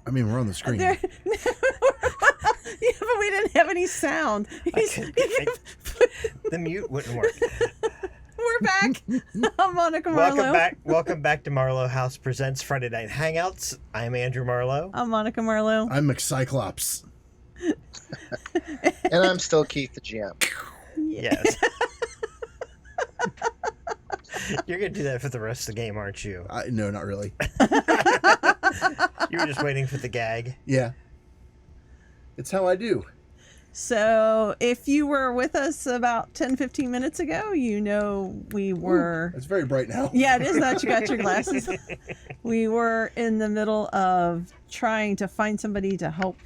I mean, we're on the screen. Yeah, but we didn't have any sound. The mute wouldn't work. We're back. I'm Monica Marlowe. Welcome back to Marlowe House Presents Friday Night Hangouts. I'm Andrew Marlowe. I'm Monica Marlowe. I'm McCyclops. And I'm still Keith, the GM. Yes. You're going to do that for the rest of the game, aren't you? No, not really. You were just waiting for the gag. Yeah. It's how I do. So if you were with us about 10, 15 minutes ago, you know we were... It's very bright now. Yeah, it is that you got your glasses. We were in the middle of trying to find somebody to help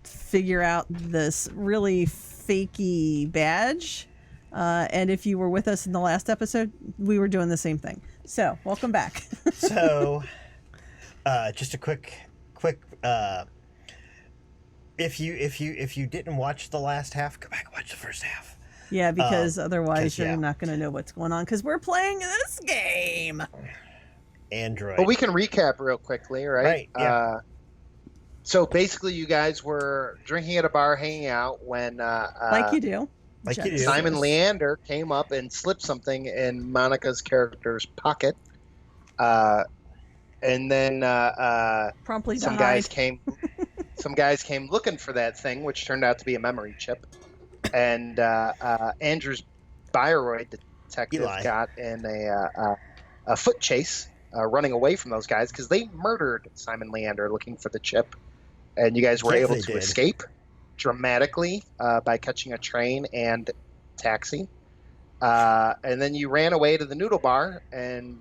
figure out this really fakey badge. And if you were with us in the last episode, we were doing the same thing. So, welcome back. So, just a quick if you didn't watch the last half, go back and watch the first half. Yeah, because otherwise you're yeah. not going to know what's going on because we're playing this game. Android. But we can recap real quickly, right? Right, yeah. So basically, you guys were drinking at a bar, hanging out when Like you do. Like you do. Simon Leander came up and slipped something in Monica's character's pocket, and then Promptly some died. guys came looking for that thing, which turned out to be a memory chip. And Andrew's Bioroid detective Eli. got in a foot chase, running away from those guys because they murdered Simon Leander looking for the chip. And you guys were Yes, able they to did. escape dramatically by catching a train and taxi. And then you ran away to the noodle bar and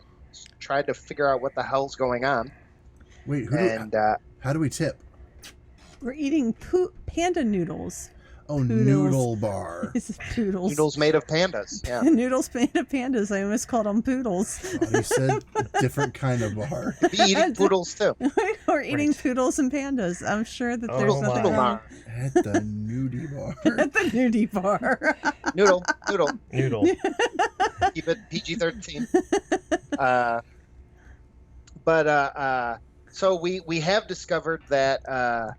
tried to figure out what the hell's going on. Wait, how do we tip? We're eating panda noodles. Oh, Poodles. noodle bar. This is poodles. Noodles made of pandas. Yeah. Noodles made of pandas. I almost called them poodles. Oh, you said a different kind of bar. Be eating poodles too. We're eating Right. poodles and pandas. I'm sure that there's Oh, nothing my. wrong At the nudie bar. at the nudie bar. Noodle. Noodle. Keep it PG-13. So we have discovered that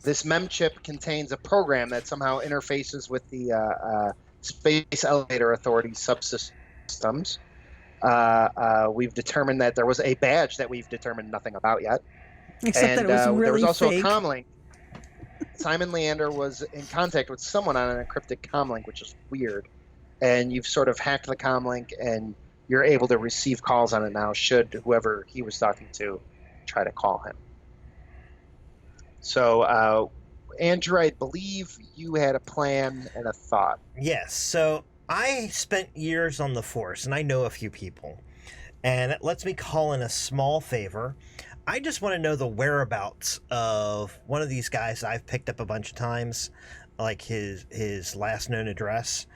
this mem chip contains a program that somehow interfaces with the Space Elevator Authority subsystems. We've determined that there was a badge that we've determined nothing about yet. Except that it was really there was also fake. a comlink. Simon Leander was in contact with someone on an encrypted comlink, which is weird. And you've sort of hacked the comlink, and you're able to receive calls on it now should whoever he was talking to try to call him. So, Andrew, I believe you had a plan and a thought. Yes, so I spent years on the Force, and I know a few people. And it lets me call in a small favor. I just want to know the whereabouts of one of these guys that I've picked up a bunch of times, like his last known address.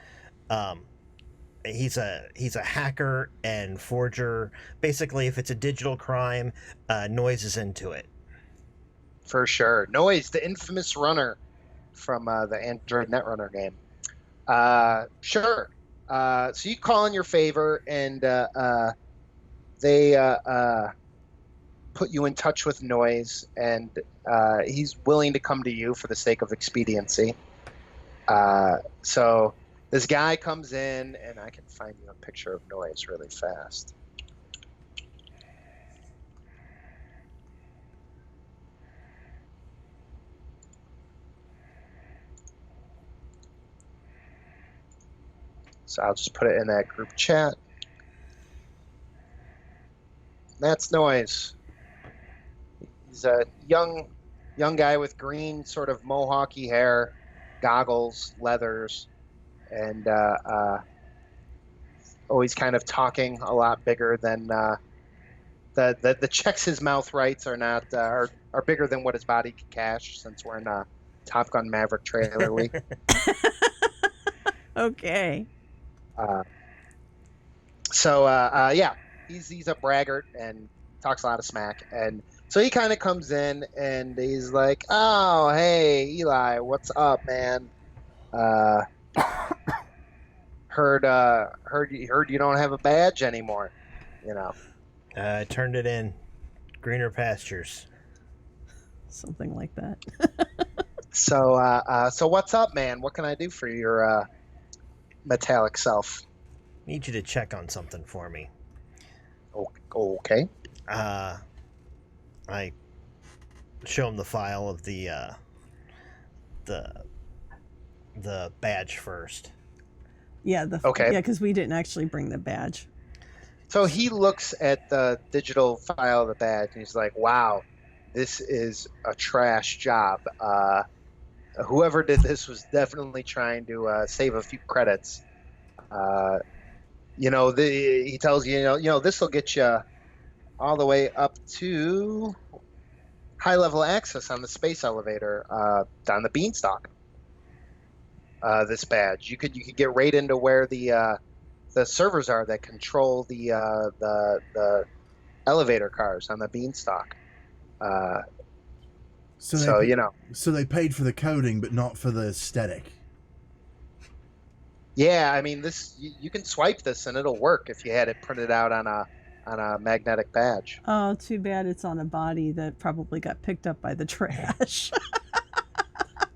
He's a hacker and forger. Basically, if it's a digital crime, Noise is into it. For sure. Noise, the infamous runner from the Android Netrunner game. Sure. So you call in your favor, and they put you in touch with Noise, and he's willing to come to you for the sake of expediency. So this guy comes in, and I can find you a picture of Noise really fast. So I'll just put it in that group chat. That's Noise. He's a young guy with green sort of mohawky hair, goggles, leathers, and always kind of talking a lot bigger than the checks his mouth writes are not are bigger than what his body can cash, since we're in a Top Gun Maverick trailer league. Okay. Yeah, he's a braggart and talks a lot of smack, and so he kind of comes in and he's like, "Oh, hey, Eli, what's up, man? Heard you don't have a badge anymore, you know." I turned it in. Greener pastures. Something like that. So what's up, man? What can I do for your metallic self? Need you to check on something for me. Okay. I show him the file of the badge first. Yeah. Okay. Yeah, because we didn't actually bring the badge. So he looks at the digital file of the badge and he's like, "Wow, this is a trash job. Whoever did this was definitely trying to save a few credits." He tells you, this will get you all the way up to high level access on the space elevator down the Beanstalk. This badge, you could get right into where the servers are that control the elevator cars on the Beanstalk. So they paid for the coding, but not for the aesthetic. Yeah, I mean, this you can swipe this and it'll work if you had it printed out on a magnetic badge. Oh, too bad it's on a body that probably got picked up by the trash.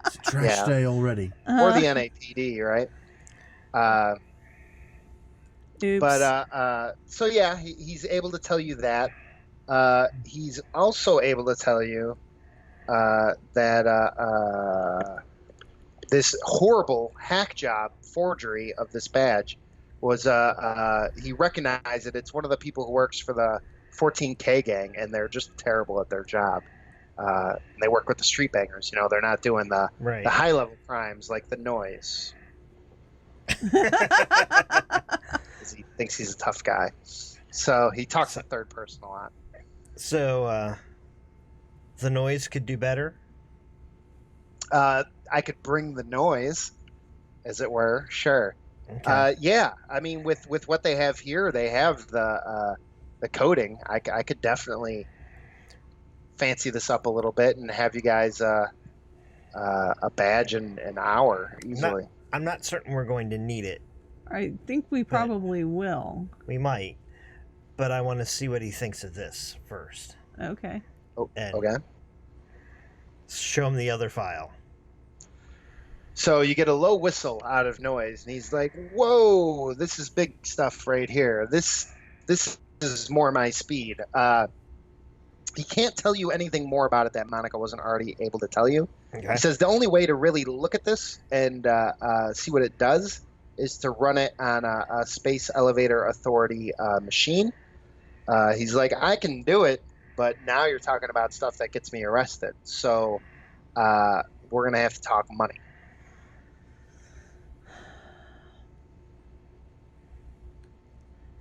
It's a trash day already. Or the NAPD, right? Oops. But so yeah, he's able to tell you that. He's also able to tell you that this horrible hack job forgery of this badge was he recognized it. It's one of the people who works for the 14K gang, and they're just terrible at their job. And they work with the street bangers. They're not doing the high level crimes like the noise. He thinks he's a tough guy, so he talks in third person a lot. So the noise could do better. I could bring the noise, as it were. Sure. Okay. Yeah. I mean, with what they have here, they have the coding. I could definitely fancy this up a little bit and have you guys a badge in an hour easily. I'm not certain we're going to need it. I think we probably will. We might, but I want to see what he thinks of this first. Okay. Okay. Show him the other file. So you get a low whistle out of noise, and he's like, "Whoa, this is big stuff right here. This is more my speed." He can't tell you anything more about it that Monica wasn't already able to tell you. Okay. He says the only way to really look at this and see what it does is to run it on a Space Elevator Authority machine. He's like, "I can do it, but now you're talking about stuff that gets me arrested. So we're going to have to talk money."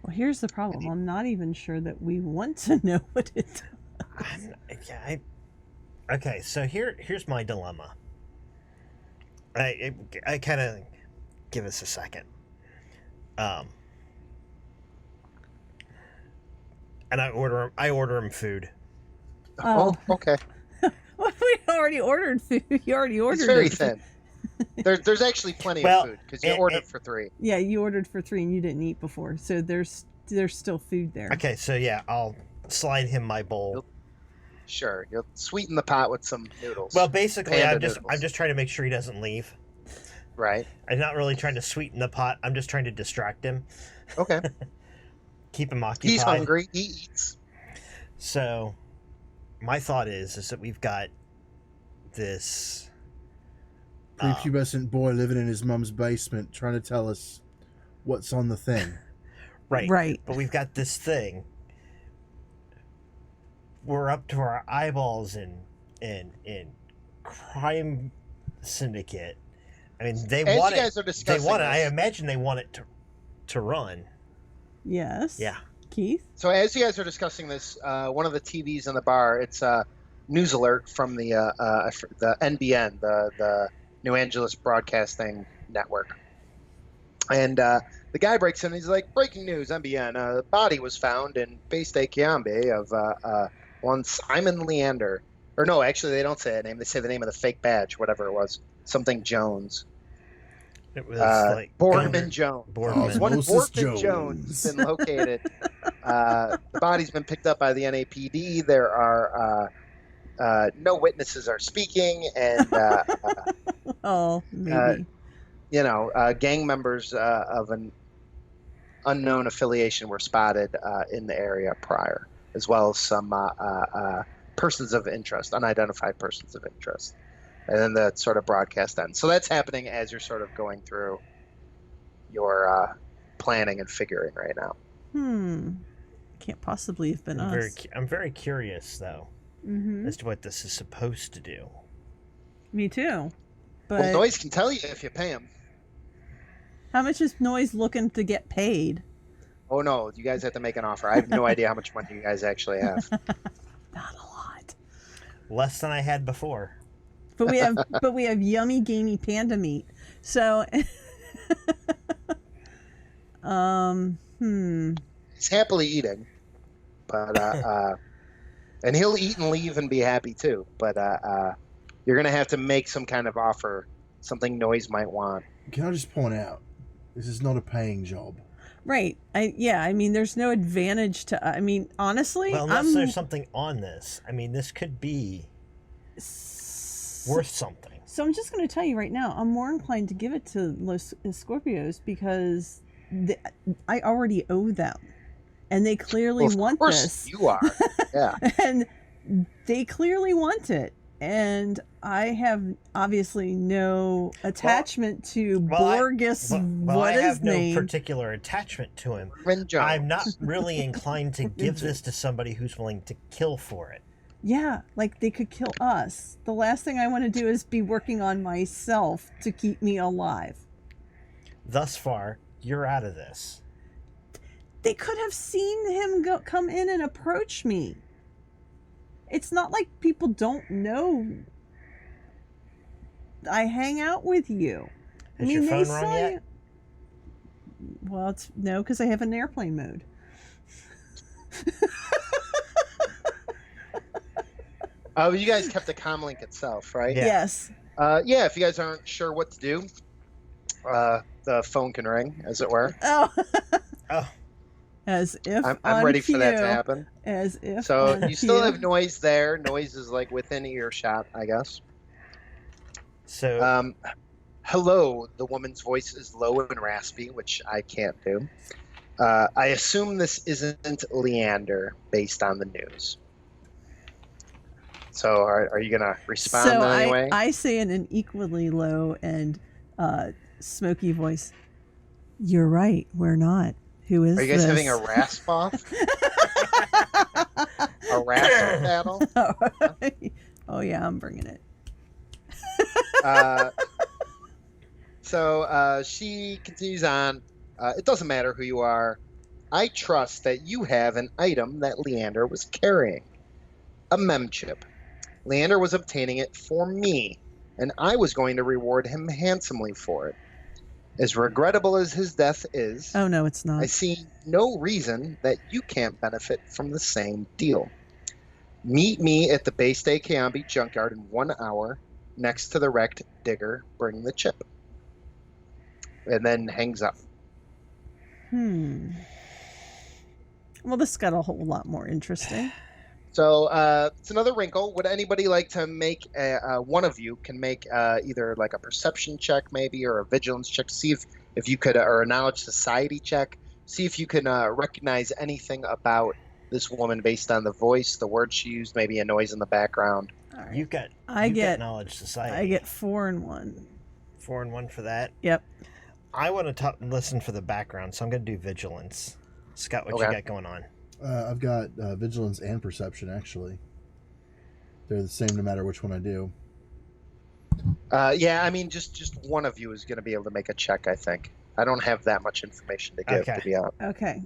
Well, here's the problem. I'm not even sure that we want to know what it does. Okay, so here's my dilemma. I kind of give us a second. And I order him food. Oh, okay. Well, we already ordered food. You already ordered. It's very it. thin. There's actually plenty of food because you ordered for 3. Yeah, you ordered for 3 and you didn't eat before, so there's still food there. Okay, so yeah, I'll slide him my bowl. Sure, you'll sweeten the pot with some noodles. Well, basically, I'm noodles. just trying to make sure he doesn't leave. Right. I'm not really trying to sweeten the pot. I'm just trying to distract him. Okay. Keep him occupied. He's hungry. He eats. So, my thought is that we've got this prepubescent boy living in his mum's basement trying to tell us what's on the thing. Right. But we've got this thing. We're up to our eyeballs in crime syndicate. I mean, they want it. They want it. I imagine they want it to run. Yes. Yeah. Keith? So as you guys are discussing this, one of the TVs in the bar, it's a news alert from the NBN, the New Angeles Broadcasting Network. And the guy breaks in and he's like, "Breaking news, NBN. A body was found in Bay State Kiambe of one Simon Leander." Or no, actually they don't say that name. They say the name of the fake badge, whatever it was. Something Jones. It was like Boardman Jones. Boardman. One Osmosis Boardman Jones has been located The body's been picked up by the NAPD. There are no witnesses are speaking, and Oh, maybe. gang members of an unknown affiliation were spotted in the area prior, as well as some persons of interest, unidentified persons of interest. And then the sort of broadcast ends. So that's happening as you're sort of going through your planning and figuring right now. Can't possibly have been us. I'm very curious, though, Mm-hmm. as to what this is supposed to do. Me too. But Well, Noise can tell you if you pay him. how much is Noise looking to get paid? Oh, no, you guys have to make an offer. I have no idea how much money you guys actually have. Not a lot. Less than I had before. But we have yummy gamey panda meat. So He's happily eating, but and he'll eat and leave and be happy too. But you're gonna have to make some kind of offer, something Noise might want. Can I just point out, this is not a paying job. right. I mean there's no advantage to honestly, Well, unless there's something on this. I mean, this could be worth something. So I'm just going to tell you right now, I'm more inclined to give it to Los Scorpios because I already owe them. And they clearly want Of course this. you are. Yeah. And they clearly want it. And I have obviously no attachment to Borges. I have his name? no particular attachment to him. Jones. I'm not really inclined to give this to somebody who's willing to kill for it. Yeah, like they could kill us. The last thing I want to do is be working on myself to keep me alive. Thus far, you're out of this. They could have seen him come in and approach me. It's not like people don't know I hang out with you. Is your phone they rung saw yet? you. Well, it's no, because I have an airplane mode. Oh, you guys kept the comlink itself, right? Yeah. Yes. Yeah. If you guys aren't sure what to do, the phone can ring, as it were. Oh. Oh, As if I'm ready for that to happen. As if. So on you still cue. have Noise there. Noise is like within earshot, I guess. so Hello. The woman's voice is low and raspy, which I can't do. I assume this isn't Leander based on the news. So are you going to respond So in any way? I say in an equally low and smoky voice, "You're right. We're not. Who is Are you guys this?" having a rasp off? A rasp battle? Oh yeah, I'm bringing it. So she continues on. It doesn't matter who you are. I trust that you have an item that Leander was carrying. A mem chip. Leander was obtaining it for me, and I was going to reward him handsomely for it. As regrettable as his death is, Oh no, it's not. I see no reason that you can't benefit from the same deal. Meet me at the Bay State Kayambi junkyard in 1 hour next to the wrecked digger. Bring the chip. And then hangs up. Well, this got a whole lot more interesting. So it's another wrinkle. Would anybody like to make one of you can make either like a perception check maybe or a vigilance check to see if you could or a knowledge society check, see if you can recognize anything about this woman based on the voice, the words she used, maybe a noise in the background. All right. you've got knowledge society. I get 4 and 1. 4 and 1 for that. Yep. I want to listen for the background, so I'm going to do vigilance. Scott, what you got going on? I've got vigilance and perception, actually. They're the same no matter which one I do. Yeah, I mean, just one of you is going to be able to make a check, I think. I don't have that much information to give, to be honest. Okay.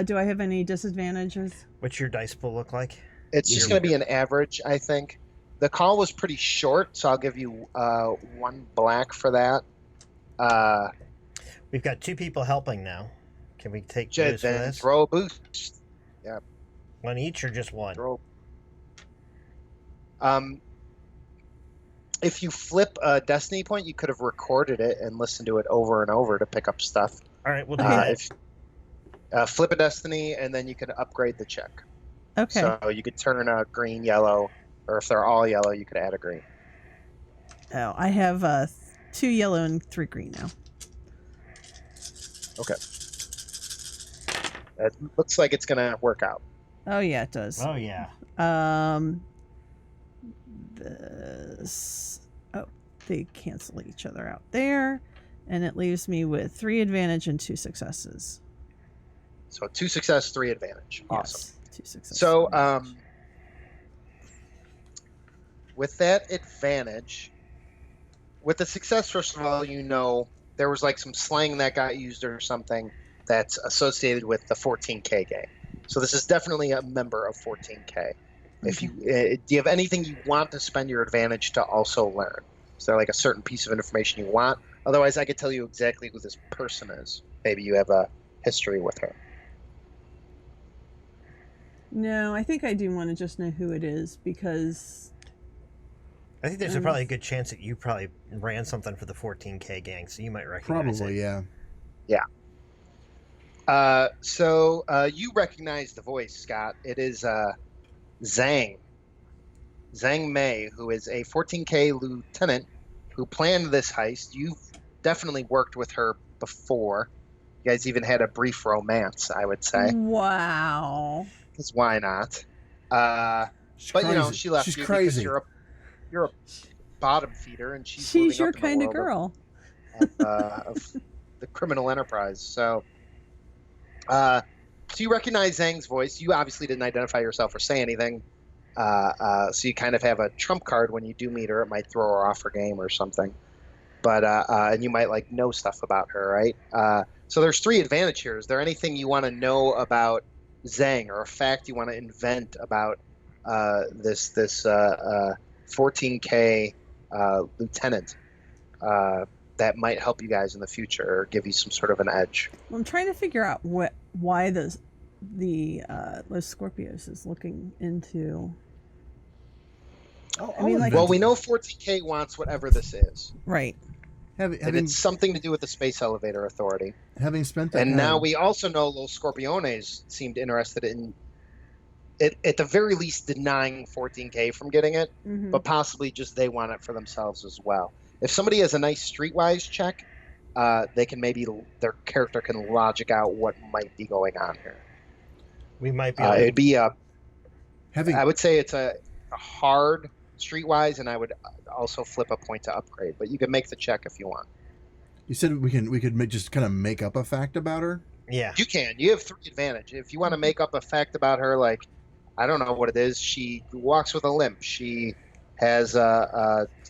Do I have any disadvantages? What's your dice pool look like? It's just going to be an average, I think. The call was pretty short, so I'll give you 1 black for that. We've got 2 people helping now. Can we take those for Then this? throw a boost. Yeah. 1 each or just 1? Throw. If you flip a destiny point, you could have recorded it and listened to it over and over to pick up stuff. All right, we'll do that. Flip a destiny, and then you can upgrade the check. Okay. So you could turn a green, yellow, or if they're all yellow, you could add a green. Oh, I have 2 yellow and 3 green now. Okay. It looks like it's going to work out. Oh yeah, it does. Oh yeah. This. Oh, they cancel each other out there, and it leaves me with 3 advantage and 2 successes. So 2 success, 3 advantage. Awesome. Yes, 2 successes. So with that advantage, with the success, first of all, you know there was like some slang that got used or something that's associated with the 14K game. So this is definitely a member of 14K. If you do you have anything you want to spend your advantage to also learn? Is there like a certain piece of information you want? Otherwise, I could tell you exactly who this person is. Maybe you have a history with her. No, I think I do want to just know who it is because I think there's probably a good chance that you probably ran something for the 14K gang, so you might recognize Probably, it. yeah. So you recognize the voice, Scott. It is Zhang Mei, who is a 14K lieutenant who planned this heist. You've definitely worked with her before. You guys even had a brief romance, I would say. Wow. Because why not? She's But crazy. you know, she left She's you crazy. because you're a bottom feeder, and she's She's moving your up in the kind of world girl. of the criminal enterprise. So you recognize Zhang's voice. You obviously didn't identify yourself or say anything. So you kind of have a trump card when you do meet her. It might throw her off her game or something. But and you might like know stuff about her, right? So there's 3 advantage here. Is there anything you want to know about Zhang, or a fact you want to invent about this 14K lieutenant that might help you guys in the future or give you some sort of an edge? Well, I'm trying to figure out why the Los Scorpios is looking into. I mean, like, Well, we know 14K wants whatever this is. Right. And it's something to do with the Space Elevator Authority. having spent that And time, now we also know Los Scorpiones seemed interested in it, at the very least, denying 14K from getting it, but possibly just they want it for themselves as well. If somebody has a nice streetwise check, they can maybe their character can logic out what might be going on here. We might be. It'd be a. having I would say it's a hard streetwise, and I would also flip a point to upgrade. But you can make the check if you want. you said we could just kind of make up a fact about her. Yeah. You can. You have 3 advantage. If you want to make up a fact about her, like I don't know what it is. She walks with a limp. She has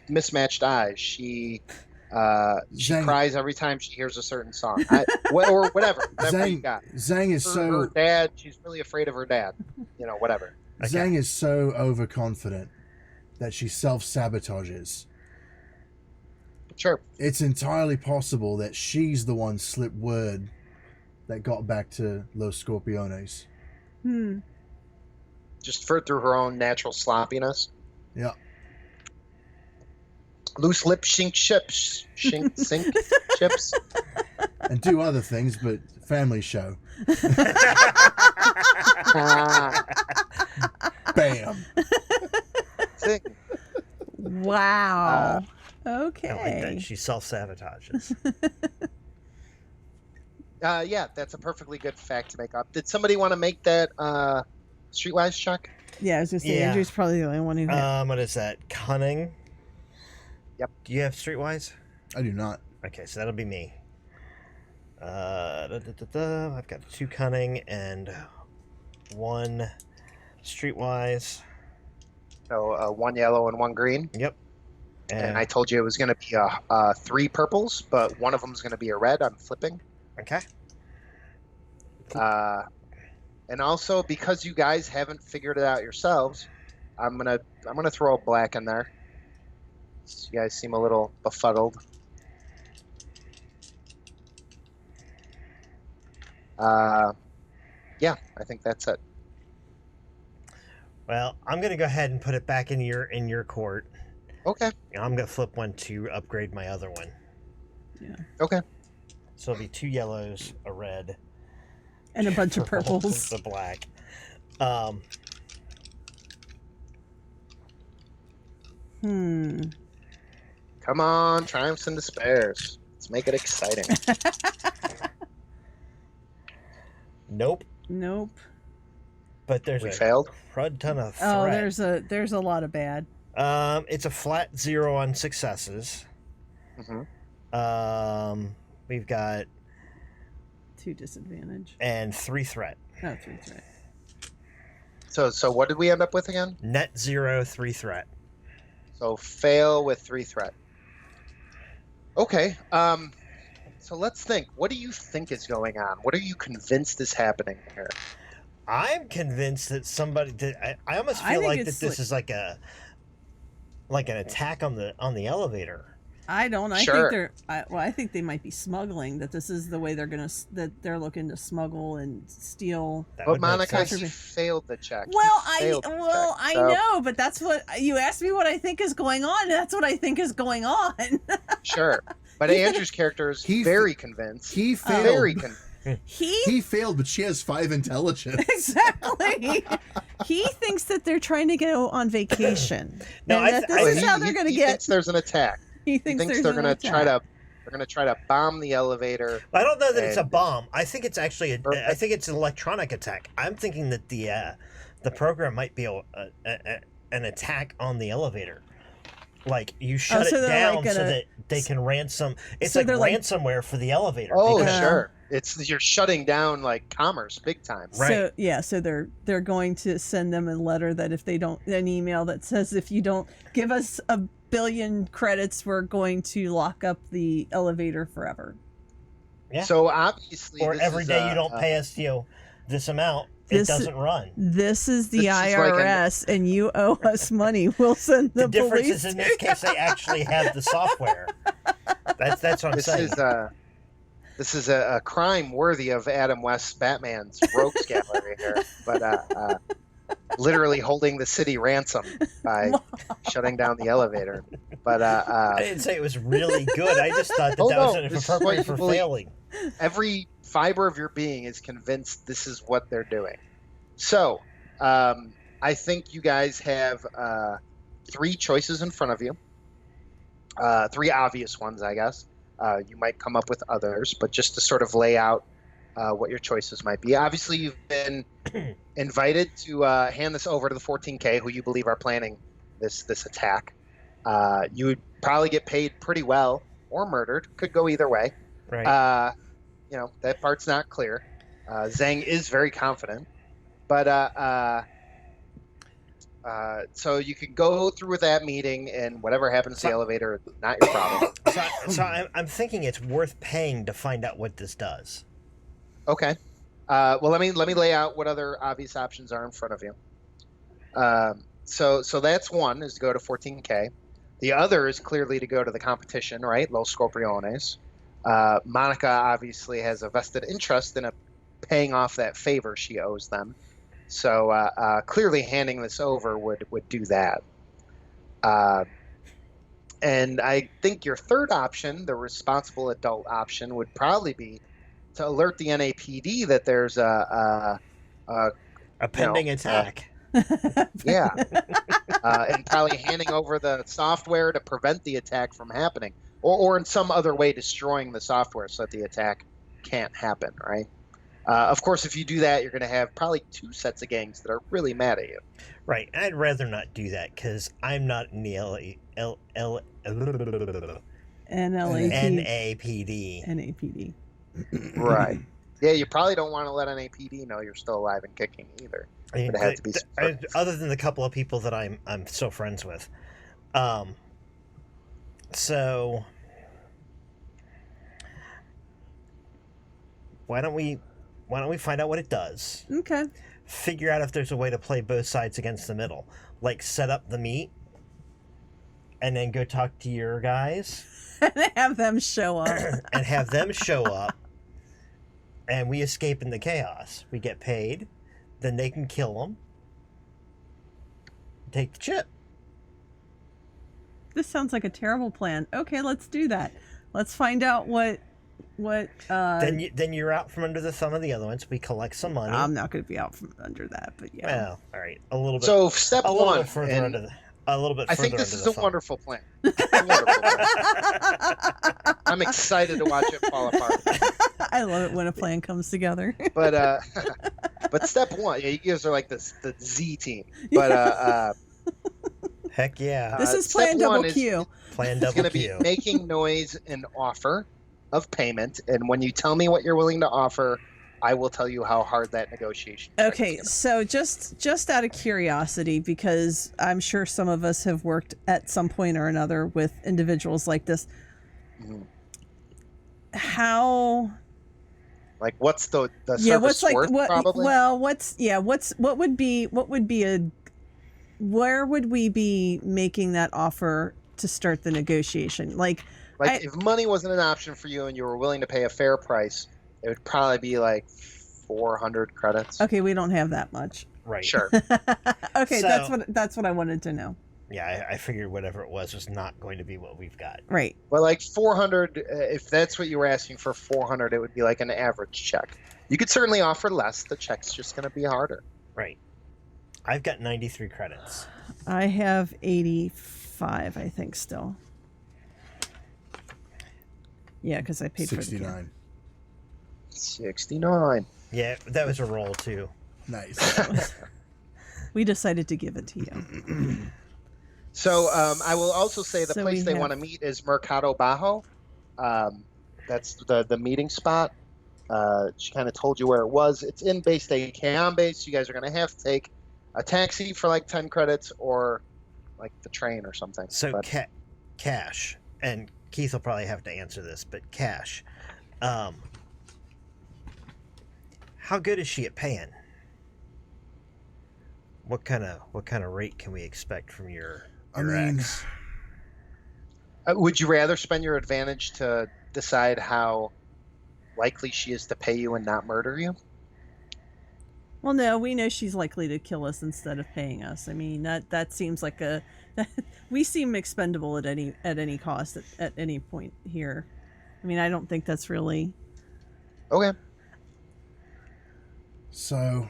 mismatched eyes. She Zhang- cries every time she hears a certain song, or whatever you got. Zhang is Her dad. She's really afraid of her dad. You know, whatever. Okay. Zhang is so overconfident that she self-sabotages. Sure. It's entirely possible that she's the one slipped word that got back to Los Scorpiones. Just through her own natural sloppiness. Yeah. Loose lip sink chips. Sink chips. And do other things, but family show. Bam. Sink. Wow. Okay. I like that. She self-sabotages. Yeah, that's a perfectly good fact to make up. Did somebody want to make that streetwise check? Yeah, I was just saying, Yeah. Andrew's probably the only one who. What is that? Cunning? Yep. Do you have streetwise? I do not. Okay, so that'll be me. I've got 2 cunning and 1 streetwise. So 1 yellow and 1 green. Yep. And I told you it was going to be 3 purples, but one of them is going to be a red. I'm flipping. Okay. And also because you guys haven't figured it out yourselves, I'm gonna throw a black in there. You guys seem a little befuddled. Yeah, I think that's it. Well, I'm gonna go ahead and put it back in your court. Okay. I'm gonna flip 1 to upgrade my other one. Yeah. Okay. So it'll be 2 yellows, a red, And a bunch of Purple purples. to black. Come on, triumphs and despairs. Let's make it exciting. Nope. Nope. But there's We a failed. crud ton of threat. Oh, there's a lot of bad. It's a flat 0 on successes. Mm-hmm. We've got 2 disadvantage. and 3 threat. Oh, 3 threat. So what did we end up with again? Net 0, 3 threat. So fail with 3 threat. Okay. So let's think. What do you think is going on? What are you convinced is happening here? I'm convinced that somebody did. I almost I feel think like that it's this is like an attack on the elevator. I don't. I Sure. think I think they might be smuggling. That this is the way that they're looking to smuggle and steal. That But would make Monica, sense. he failed the check. He Well, failed the check, I so- know, but that's what you asked me. What I think is going on. That's what I think is going on. Sure. But Andrew's character is very convinced. He failed. Very He failed, but she has 5 intelligence. Exactly. He thinks that they're trying to go on vacation. No, and that this is how they're going to he get. thinks there's an attack. He He thinks thinks there's they're an going to try attack. to. They're going to try to bomb the elevator. I don't know that it's a And- bomb. I think it's actually Or- I think it's an electronic attack. I'm thinking that the program might be an attack on the elevator. Like you shut so it they're down like so gonna- that they can ransom. It's so like they're like- ransomware for the elevator. Oh, because- sure. You're shutting down like commerce big time. Right. So yeah, so they're going to send them a letter that if they don't, an email that says if you don't give us 1 billion credits, we're going to lock up the elevator forever. Yeah. So obviously, Or this every is, day you don't pay us, this amount, it This- doesn't run. This is the This is like IRS, and you owe us money. We'll send the, The difference police. is in this case they actually have the software. That's what I'm This saying. is a crime worthy of Adam West's Batman's rogues gallery here, but literally holding the city ransom by shutting down the elevator. But I didn't say it was really good. I just thought that Oh, that no, was this is appropriate what for you believe. failing. every fiber of your being is convinced this is what they're doing. So I think you guys have 3 choices in front of you. 3 obvious ones, I guess. You might come up with others, but just to sort of lay out what your choices might be. Obviously, you've been invited to hand this over to the 14K, who you believe are planning this attack. You would probably get paid pretty well or murdered. Could go either way. Right. That part's not clear. Zhang is very confident, but so you can go through with that meeting, and whatever happens to the elevator, not your problem. So I'm thinking it's worth paying to find out what this does. Okay. Well, let me lay out what other obvious options are in front of you. So that's one, is to go to 14K. The other is clearly to go to the competition, right? Los Scorpiones. Monica obviously has a vested interest in paying off that favor she owes them. So clearly handing this over would do that. And I think your third option, the responsible adult option, would probably be to alert the NAPD that there's a pending attack. yeah, and probably handing over the software to prevent the attack from happening, or in some other way destroying the software so that the attack can't happen, right? Of course, if you do that, you're going to have probably 2 sets of gangs that are really mad at you. Right. I'd rather not do that because I'm not in the NAPD. NAPD. Right. Yeah, you probably don't want to let NAPD know you're still alive and kicking either. I mean, But it had to be other than the couple of people that I'm so friends with. So why don't we find out what it does? Okay. Figure out if there's a way to play both sides against the middle. Like set up the meet and then go talk to your guys Have them show up. and have them show up and we escape in the chaos. We get paid, then they can kill them. Take the chip. This sounds like a terrible plan. Okay, let's do that. Let's find out what Then you're out from under the thumb of the other ones. We collect some money. I'm not going to be out from under that, but yeah. Well, all right, a little bit. So step a little one, bit further and under the. A little bit. I Further think this under is the a thumb. wonderful plan. A wonderful plan. I'm excited to watch it fall apart. I love it when a plan comes together. But step one, yeah, you guys are like the Z team. But Heck yeah. This is step plan double one Q. Plan it's double going to be Q. making noise and offer of payment, and when you tell me what you're willing to offer, I will tell you how hard that negotiation is. Okay, so just out of curiosity, because I'm sure some of us have worked at some point or another with individuals like this. Mhm. How? Like, what's the Yeah, service what's like worth, what? probably? Well, what would be a? Where would we be making that offer to start the negotiation? Like if money wasn't an option for you and you were willing to pay a fair price, it would probably be like 400 credits. Okay, we don't have that much. Right. Sure. Okay, So- that's what I wanted to know. Yeah, I figured whatever it was not going to be what we've got. Right. But like 400, if that's what you were asking for 400, it would be like an average check. You could certainly offer less. The check's just going to be harder. Right. I've got 93 credits. I have 85, I think, still. Yeah, because I paid for the 69. 69. Yeah, that was a roll too. Nice. We decided to give it to you. So I will also say the So place we they have- want to meet is Mercado Bajo. That's the meeting spot. She kind of told you where it was. It's in Bay State Cam Base. You guys are going to have to take a taxi for like 10 credits or like the train or something. So But cash, and Keith will probably have to answer this, but cash. How good is she at paying? What kind of rate can we expect from your ex? would you rather spend your advantage to decide how likely she is to pay you and not murder you? Well, no, we know she's likely to kill us instead of paying us. I mean, that seems like we seem expendable at any cost at any point here. I mean, I don't think that's really. Okay. So,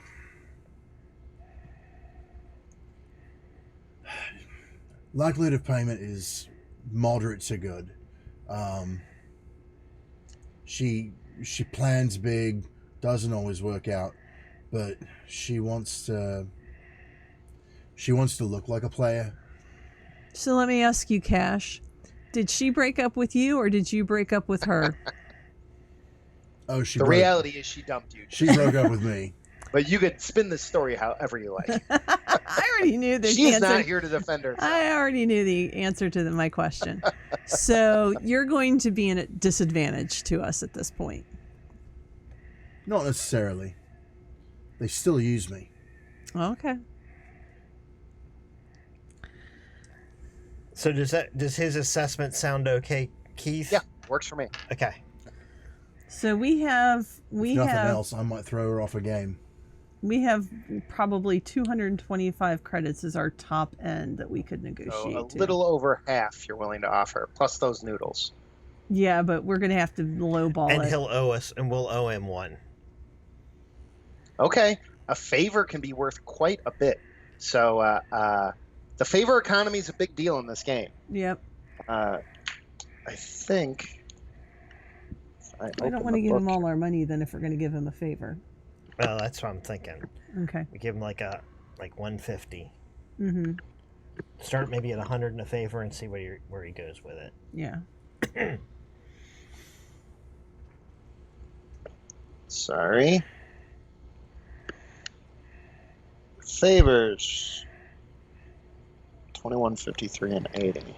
likelihood of payment is moderate to good. She plans big, doesn't always work out, but she wants to look like a player. So let me ask you, Cash. Did she break up with you, or did you break up with her? Oh, The reality is she dumped you. She broke up with me. But you could spin this story however you like. I already knew the She's answer. not here to defend herself. I already knew the answer to my question. So you're going to be in a disadvantage to us at this point. Not necessarily. They still use me. Okay. So does his assessment sound okay, Keith? Yeah, works for me. Okay. So we have If nothing else, I might throw her off a game. we have probably 225 credits as our top end that we could So negotiate a to. little over half you're willing to offer, plus those noodles. Yeah, but we're gonna have to lowball And it. he'll owe us, and we'll owe him one. Okay, a favor can be worth quite a bit. So the favor economy is a big deal in this game. Yep. I think. I don't want to give him all our money then if we're going to give him a favor. Well, that's what I'm thinking. Okay. We give him like 150. Mm-hmm. Start maybe at 100 in a favor and see where he goes with it. Yeah. Sorry. Favors. 21.53 and 80.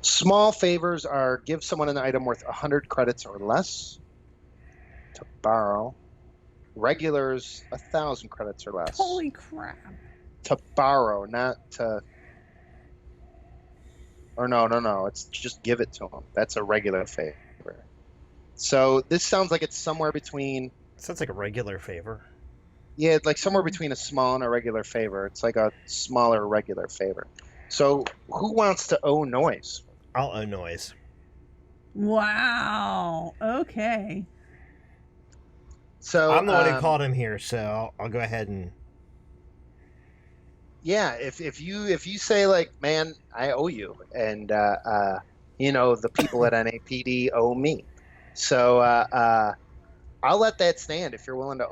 Small favors are give someone an item worth 100 credits or less to borrow. Regulars, 1,000 credits or less. Holy crap. To borrow, not to. Or no. It's just give it to them. That's a regular favor. So this sounds like it's somewhere between. Sounds like a regular favor. Yeah, like somewhere between a small and a regular favor. It's like a smaller regular favor. So who wants to owe noise? I'll owe noise. Wow. Okay. So I'm the one who called him here, so I'll go ahead and. Yeah, if you say like, man, I owe you, and the people at NAPD owe me, so I'll let that stand if you're willing to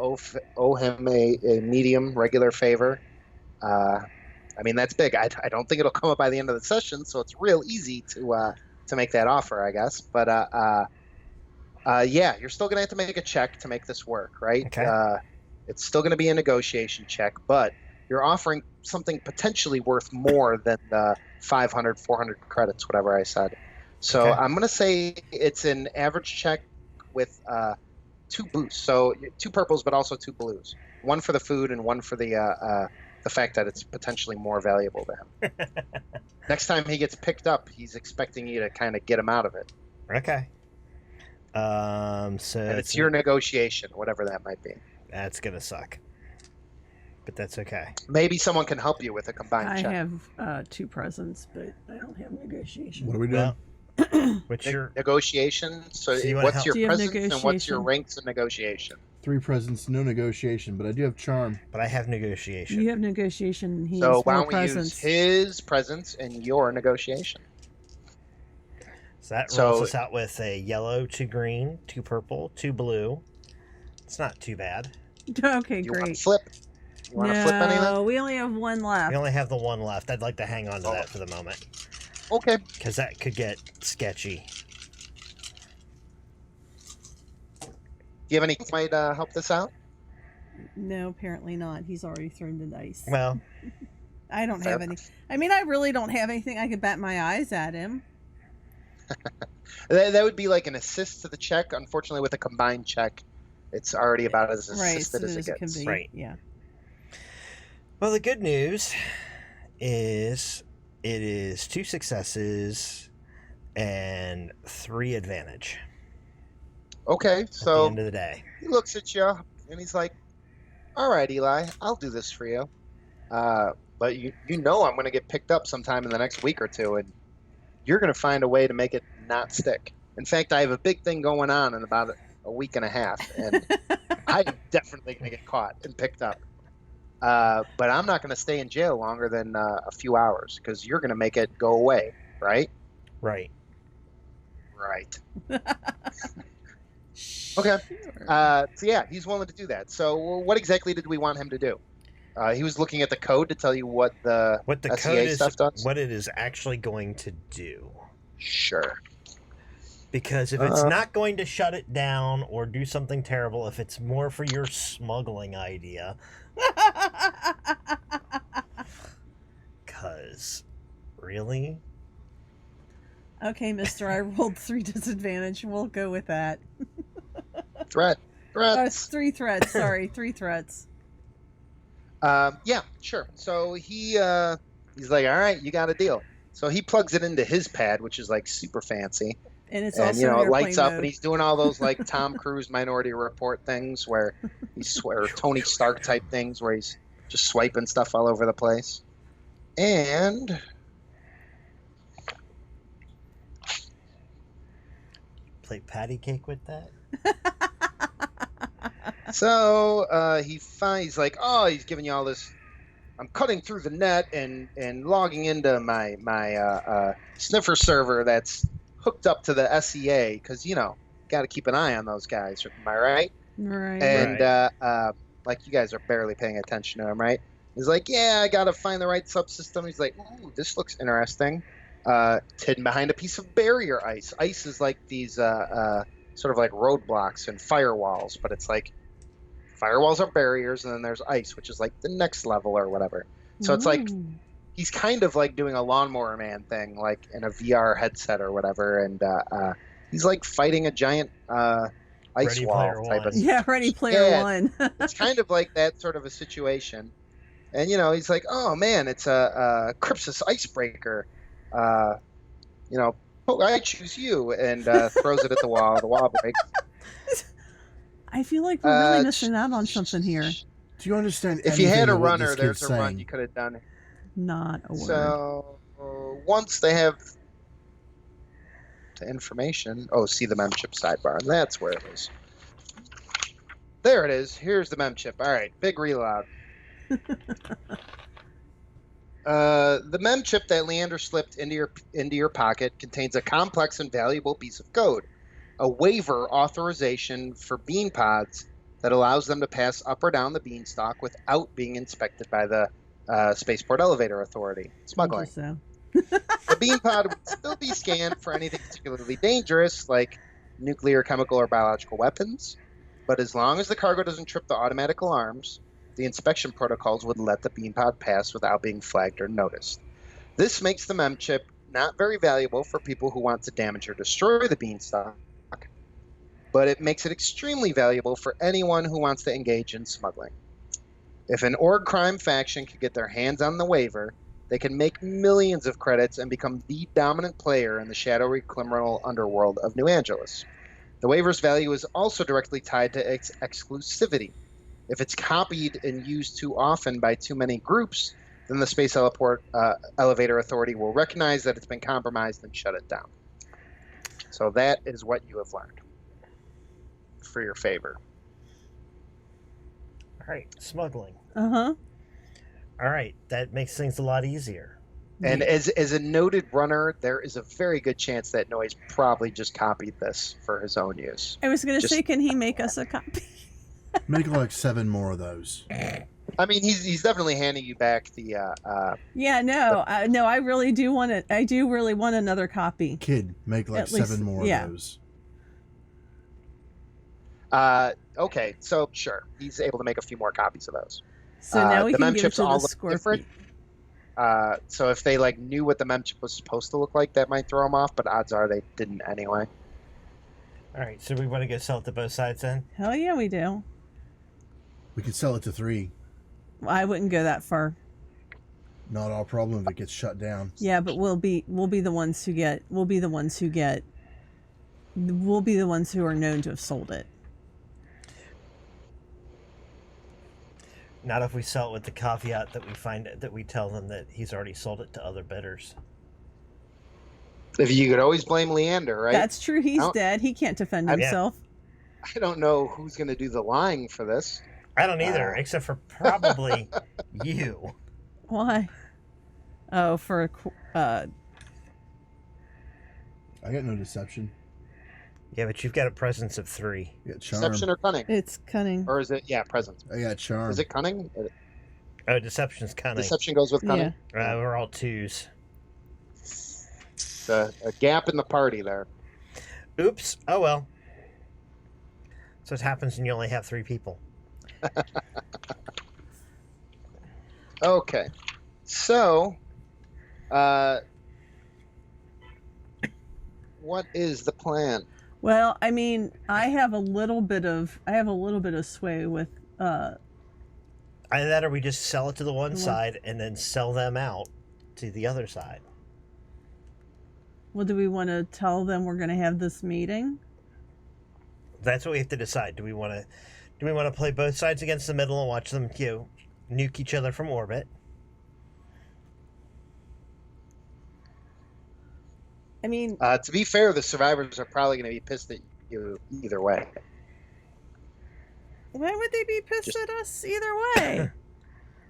owe him a medium regular favor. I mean, that's big. I don't think it'll come up by the end of the session, so it's real easy to make that offer, I guess. But yeah, you're still gonna have to make a check to make this work, right? Okay. It's still gonna be a negotiation check, but you're offering something potentially worth more than the 500, 400 credits, whatever I said. So Okay. I'm going to say it's an average check with 2 boosts. So 2 purples, but also 2 blues. 1 for the food and 1 for the fact that it's potentially more valuable to him. Next time he gets picked up, he's expecting you to kind of get him out of it. Okay. So And it's your negotiation, whatever that might be. That's gonna suck, but that's okay. Maybe someone can help you with a combined I check. have 2 presents, but I don't have negotiation. What are we doing? Well, what's your Negotiation. So So you wanna what's help- your Do you have presence and what's your negotiation? ranks in negotiation? 3 presents, no negotiation, but I do have charm. But I have negotiation. You have negotiation, and he So has why 4 don't we use presents. his presence and your negotiation? So that So- rolls us out with a yellow, 2 green, 2 purple, 2 blue. It's not too bad. Okay, You want to great. flip? You want to flip anything? No, we only have 1 left. We only have the 1 left. I'd like to hang on to Oh. that for the moment, Okay. because that could get sketchy. Do you have any might help this out? No, apparently not. He's already thrown the dice. Well, I don't Fair have any. I mean, I really don't have anything I could bat my eyes at him. That would be like an assist to the check. Unfortunately, with a combined check, it's already about as Right, assisted so as it it can gets. be. Right. Yeah. well, the good news is it is 2 successes and 3 advantage Okay, at the so end of the day. he looks at you and he's like, "All right, Eli, I'll do this for you. But you know I'm going to get picked up sometime in the next week or 2, and you're going to find a way to make it not stick. In fact, I have a big thing going on in about a week and a half, and I'm definitely going to get caught and picked up. But I'm not going to stay in jail longer than a few hours because you're going to make it go away, right? Right. Right. Okay. So yeah, he's willing to do that. So what exactly did we want him to do? He was looking at the code to tell you what the What the SEA code is, stuff does? what it is actually going to do. Sure. Because if it's not going to shut it down or do something terrible, if it's more for your smuggling idea, because really? Okay, mister, I rolled 3 disadvantage. We'll go with that. Threats. It's 3 threats. Sorry, 3 threats. Yeah, sure. So he's like, all right, you got a deal. So he plugs it into his pad, which is like super fancy, And it's and also it airplane lights up, mode. and he's doing all those like Tom Cruise Minority Report things where or Tony Stark type things where he's just swiping stuff all over the place. And Play patty cake with that? so he's like, oh, he's giving you all this. I'm cutting through the net and logging into my sniffer server that's hooked up to the SEA because got to keep an eye on those guys. Am I right? Right. And like you guys are barely paying attention to him, right? He's like, yeah, I got to find the right subsystem. He's like, ooh, this looks interesting. It's hidden behind a piece of barrier ice. Ice is like these sort of like roadblocks and firewalls, but it's like firewalls are barriers, and then there's ice, which is like the next level or whatever. So it's like Ooh. he's kind of like doing a Lawnmower Man thing, like in a VR headset or whatever, and he's like fighting a giant ice Ready Player wall type One. of. Yeah, Ready Player Yeah. One. It's kind of like that sort of a situation, and he's like, oh man, it's a Crypsis icebreaker. I choose you, and throws it at the wall. The wall breaks. I feel like we're really Uh, missing out on something here. Do you understand? If you had a anything of what runner, this there's kid's a run saying? you could have done. Not a word. So once they have the information, see the memchip sidebar, and that's where it is. There it is. Here's the memchip. All right, big reload. The memchip that Leander slipped into your pocket contains a complex and valuable piece of code, a waiver authorization for bean pods that allows them to pass up or down the beanstalk without being inspected by the Spaceport Elevator Authority. Smuggling. So. The bean pod would still be scanned for anything particularly dangerous, like nuclear, chemical, or biological weapons. But as long as the cargo doesn't trip the automatic alarms, the inspection protocols would let the bean pod pass without being flagged or noticed. This makes the memchip not very valuable for people who want to damage or destroy the beanstalk, but it makes it extremely valuable for anyone who wants to engage in smuggling. If an org crime faction could get their hands on the waiver, they can make millions of credits and become the dominant player in the shadowy criminal underworld of New Angeles. The waiver's value is also directly tied to its exclusivity. If it's copied and used too often by too many groups, then the Space Elevator Authority will recognize that it's been compromised and shut it down. So that is what you have learned for your favor. All right, smuggling. Uh-huh. All right, that makes things a lot easier. And as a noted runner, there is a very good chance that Noise probably just copied this for his own use. I was going to say, can he make us a copy? Make like 7 more of those. I mean, he's definitely handing you back the. No, I really do want it. I do really want another copy. Kid, make like At 7 least, more yeah. of those. Okay, so sure, he's able to make a few more copies of those. So now we the can give it memchips to all the look Scorpion. different. So if they knew what the memchip was supposed to look like, that might throw them off. But odds are they didn't anyway. All right, so we want to go sell it to both sides then? Hell yeah, we do. We could sell it to 3. I wouldn't go that far. Not our problem if it gets shut down. Yeah, but we'll be the ones who are known to have sold it. Not if we sell it with the caveat that we tell them that he's already sold it to other bidders. If you could always blame Leander, right? That's true. He's dead. He can't defend himself. I don't know who's going to do the lying for this. I don't either, except for probably you. Why? Oh, for I got no deception. Yeah, but you've got a presence of 3. I got charm. Deception or cunning? it's cunning. Or is it, presence? I got charm. Is it cunning? Oh, deception's cunning. Deception goes with cunning? Yeah. We're all 2s. It's a gap in the party there. Oops. Oh, well. So it happens when you only have 3 people. Okay. So, what is the plan? Well, I mean, I have a little bit of sway with Either that or we just sell it to the one side and then sell them out to the other side. Well, do we want to tell them we're going to have this meeting? That's what we have to decide. Do we want to play both sides against the middle and watch them, nuke each other from orbit? I mean, To be fair, the survivors are probably going to be pissed at you either way. why would they be pissed at us either way?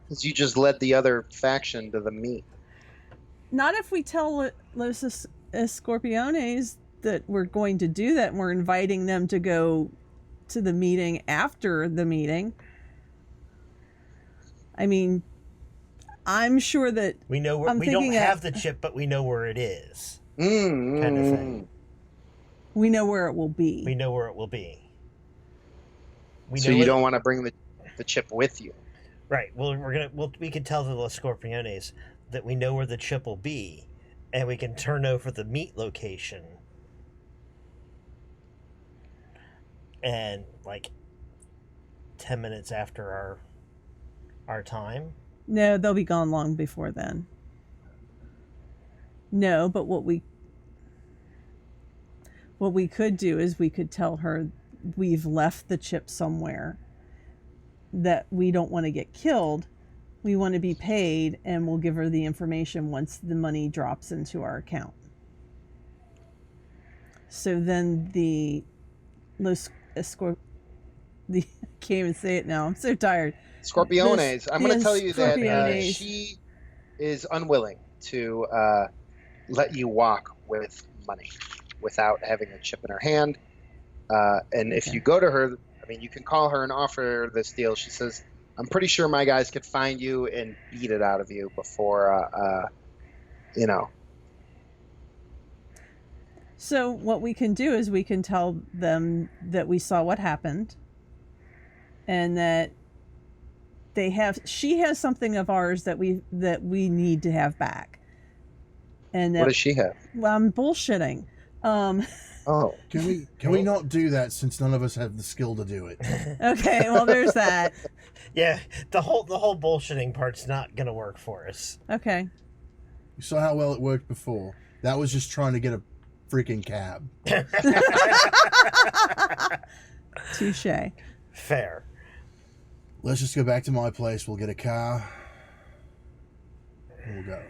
Because you just led the other faction to the meet. Not if we tell Los Escorpiones that we're going to do that and we're inviting them to go to the meeting after the meeting. I mean, I'm sure that We know we don't have the chip, but we know where it is. Kind of thing. we know where it will be. We know where it will be. So you don't want to bring the chip with you. Right. Well, we can tell the Los Scorpiones that we know where the chip will be, and we can turn over the meet location. And 10 minutes after our time. No, they'll be gone long before then. No, but what we could do is we could tell her we've left the chip somewhere that we don't want to get killed. We want to be paid, and we'll give her the information once the money drops into our account. So then I can't even say it now. I'm so tired. Scorpiones. I'm going to tell you that Scorpiones. she is unwilling to let you walk with money without having a chip in her hand. And if you go to her, I mean, you can call her and offer her this deal. She says, I'm pretty sure my guys could find you and beat it out of you before, you know. So what we can do is we can tell them that we saw what happened, and that she has something of ours that we need to have back. And that, What does she have? Well, I'm bullshitting. Oh, Can we not do that since none of us have the skill to do it? Okay, well, there's that. Yeah, the whole bullshitting part's not gonna work for us. Okay. You saw how well it worked before. That was just trying to get a freaking cab. Touche. Fair. Let's just go back to my place. We'll get a car. And we'll go.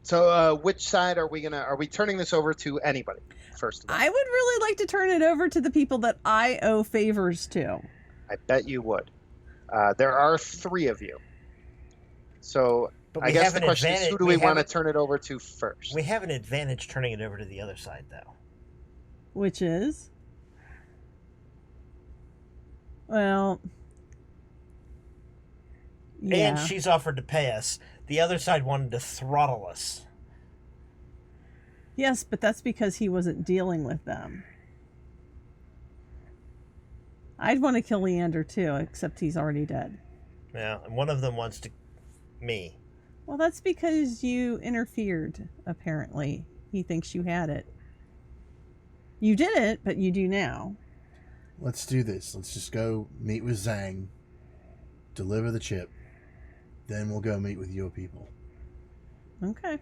so which side are we turning this over to anybody first of all? I would really like to turn it over to the people that I owe favors to. I bet you would. There are 3 of you. So But I we guess have the an question is, advantage- who do we we want to have turn it over to first? We have an advantage turning it over to the other side, though. Which is? Well... Yeah. And she's offered to pay us. The other side wanted to throttle us. Yes, but that's because he wasn't dealing with them. I'd want to kill Leander too, except he's already dead. Yeah, and one of them wants to... me. Well, that's because you interfered, apparently. He thinks you had it. You didn't, but you do now. Let's do this. Let's just go meet with Zhang. Deliver the chip. Then we'll go meet with your people. Okay.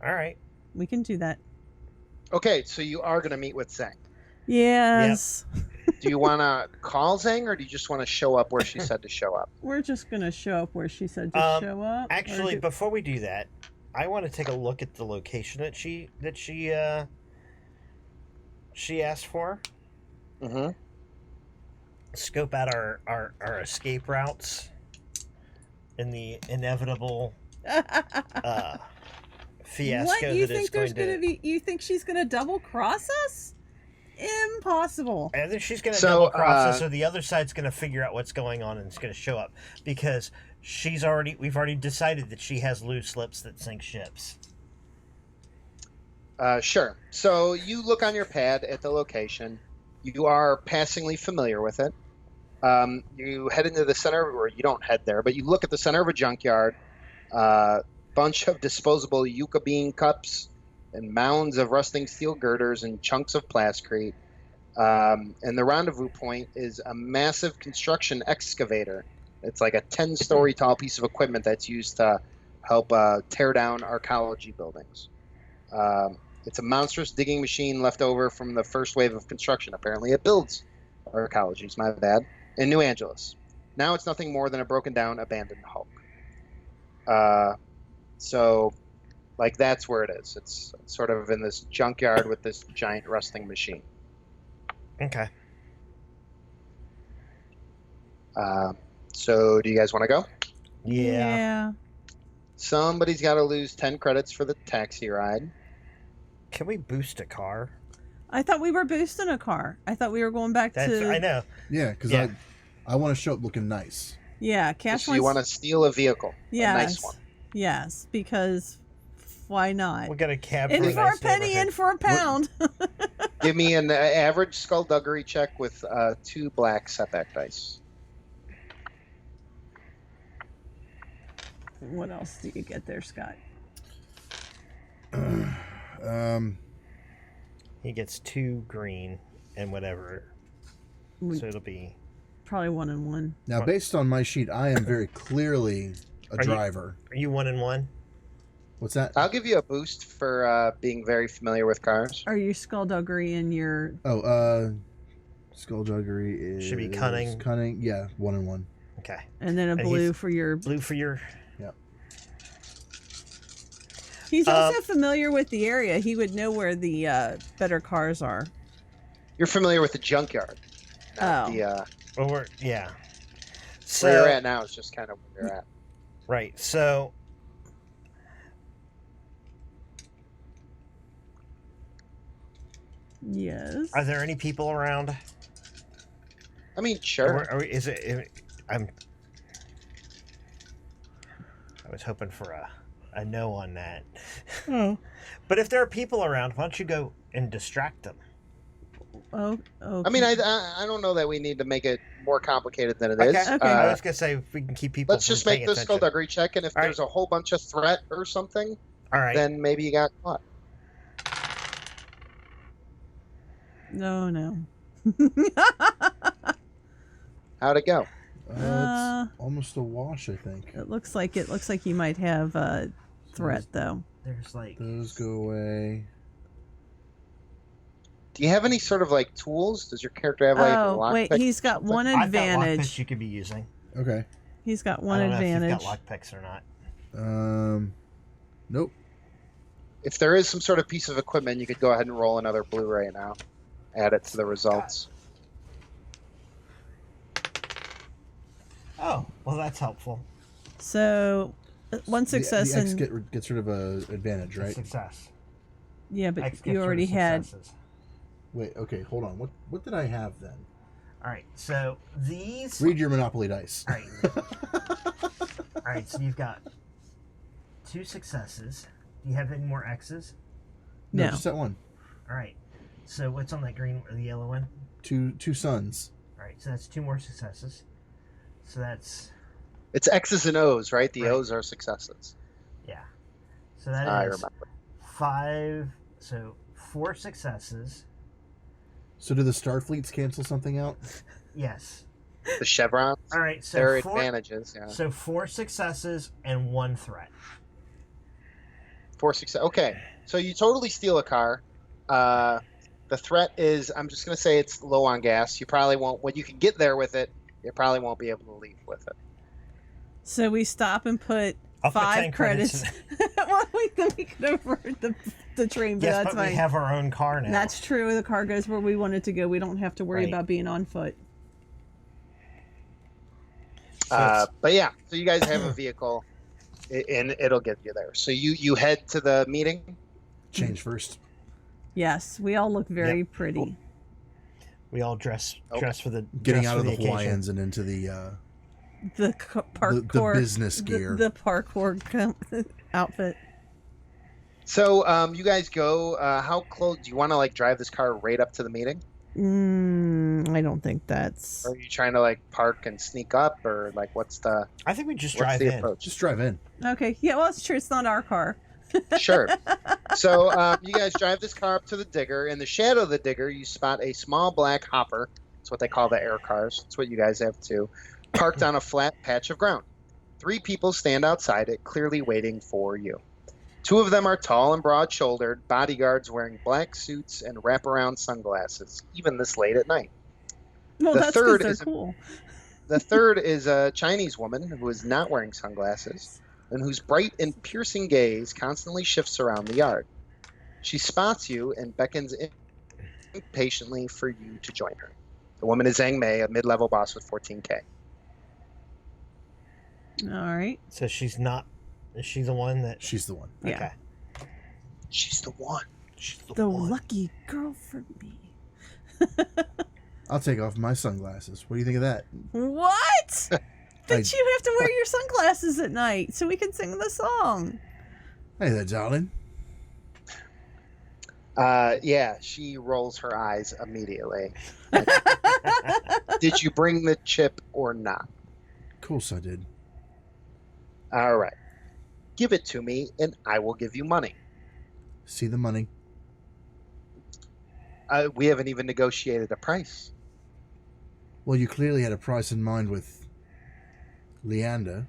All right. We can do that. Okay, so you are going to meet with Zhang. Yes. Do you want to call Zhang, or do you just want to show up where she said to show up? We're just going to show up where she said to show up. Actually, before we do that, I want to take a look at the location that she asked for. Mm-hmm. Scope out our escape routes in the inevitable fiasco What? You that is think going there's going to be... You think she's going to double cross us? Impossible. I think she's going to So, double cross us, so the other side's going to figure out what's going on and it's going to show up because we've already decided that she has loose lips that sink ships. Sure. So you look on your pad at the location. You are passingly familiar with it. You head into the center, or you don't head there, but you look at the center of a junkyard. Bunch of disposable yucca bean cups and mounds of rusting steel girders and chunks of plascrete. And the rendezvous point is a massive construction excavator. It's like a 10-story tall piece of equipment that's used to help tear down archaeology buildings. It's a monstrous digging machine left over from the first wave of construction. Apparently it builds archaeologies, my bad, in New Angeles. Now it's nothing more than a broken down, abandoned hulk. So, like, that's where it is. It's sort of in this junkyard with this giant rusting machine. Okay. So do you guys want to go? Yeah. Somebody's got to lose 10 credits for the taxi ride. Can we boost a car? I thought we were boosting a car. I thought we were going back to... I know. Yeah, because Yeah. I want to show up looking nice. Yeah, Cash So you want to steal a vehicle. Yes. A nice one. Yes, because why not? We got a cab In for for nice a penny, neighborhood. in for a pound. Give me an average skullduggery check with 2 black setback dice. What else do you get there, Scott? He gets 2 green and whatever. So it'll be... Probably 1 and 1. Now, based on my sheet, I am very clearly a Are you- driver. Are you 1 and 1? What's that? I'll give you a boost for being very familiar with cars. Are you skullduggery in your... Skullduggery is Should be cunning. Cunning, yeah, 1 and 1. Okay. And then a blue for your. Blue for your. Yep. He's also familiar with the area. He would know where the better cars are. You're familiar with the junkyard. Oh. Yeah. So, Where you're at now is just kind of where you're at. Right. So. Yes. Are there any people around? I mean, sure. Is it? I was hoping for a no on that. Oh. But if there are people around, why don't you go and distract them? Oh. I mean, I don't know that we need to make it more complicated than it is. Okay. I was gonna say if we can keep people. Let's just make this skullduggery check, and if there's a whole bunch of threat or something, all right, then maybe you got caught. No. How'd it go? It's almost a wash, I think. It looks like you might have a threat, though. There's like those go away. Do you have any sort of like tools? Does your character have like lockpicks? He's got one advantage. I've got lockpicks you could be using. Okay. He's got one I don't advantage. know if you've got lockpicks or not. Nope. If there is some sort of piece of equipment, you could go ahead and roll another blue right now. Add it to the results. Oh, well, that's helpful. So, one success the X and gets rid of a advantage, right? Success. Yeah, but X you gets already rid of had. successes. Wait, okay, hold on. What did I have then? All right, so these. Read your Monopoly dice. All right. All right, so you've got 2 successes. Do you have any more X's? No. Just that one. All right. So what's on that green or the yellow one? Two suns. All right, so that's 2 more successes. So that's. It's X's and O's, right? The Right. O's are successes. Yeah. So that I is remember. 5. So 4 successes. So do the Starfleets cancel something out? Yes. The chevrons. All right, so Their 4, advantages. Yeah. So 4 successes and 1 threat. 4 success. Okay, so you totally steal a car. The threat is, I'm just going to say it's low on gas. You probably won't, when you can get there with it, you probably won't be able to leave with it. So we stop and put I'll put 5 10 credits. Well, we could avert the train, but Yes, that's but fine. we have our own car now. That's true. The car goes where we want it to go. We don't have to worry Right. about being on foot. But yeah, so you guys have a vehicle, and it'll get you there. So you head to the meeting. Change first. Yes, we all look very pretty. We all dress for the Getting dress out for of the occasion. Hawaiians and into the Parkour, business gear. the parkour outfit. So you guys go. How close do you want to like drive this car right up to the meeting? I don't think that's. Or are you trying to like park and sneak up, or like what's the I think we just drive in. approach? Just drive in. Okay. Yeah, well, it's true. It's not our car. Sure. So you guys drive this car up to the digger. In the shadow of the digger, you spot a small black hopper. That's what they call the air cars. That's what you guys have too. Parked on a flat patch of ground. 3 people stand outside it, clearly waiting for you. 2 of them are tall and broad-shouldered, bodyguards wearing black suits and wraparound sunglasses, even this late at night. Well, The that's third because is they're cool. The third is a Chinese woman who is not wearing sunglasses and whose bright and piercing gaze constantly shifts around the yard. She spots you and beckons impatiently for you to join her. The woman is Zhang Mei, a mid-level boss with 14K. All right. So she's not. Is she the one that? She's the one. Yeah. Okay. She's the one. She's The one. lucky girl for me. I'll take off my sunglasses. What do you think of that? What? But I- you have to wear your sunglasses at night so we can sing the song. Hey there, darling. Yeah, she rolls her eyes immediately. Did you bring the chip or not? Of course I did. All right. Give it to me, and I will give you money. See the money. We haven't even negotiated a price. Well, you clearly had a price in mind with Leander.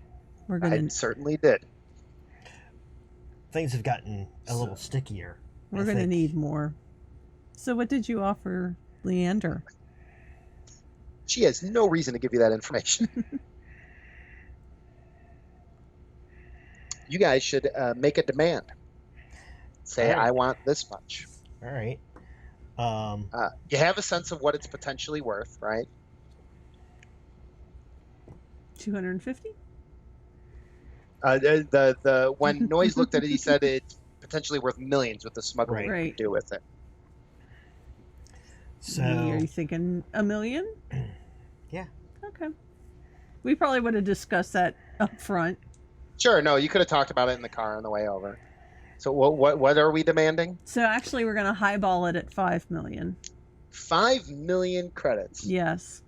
We're gonna I certainly did. Things have gotten a little stickier. we're I gonna think. need more. So what did you offer Leander? She has no reason to give you that information. You guys should make a demand. Say, All right. I want this much. All right. You have a sense of what it's potentially worth, right? 250. When Noise looked at it, he said it's potentially worth millions with the smuggling Right. you can do with it. So Are you thinking $1 million? Yeah. Okay. We probably would have discussed that up front. Sure, no, you could have talked about it in the car on the way over. So what are we demanding? So actually, we're going to highball it at 5 million. 5 million credits. Yes.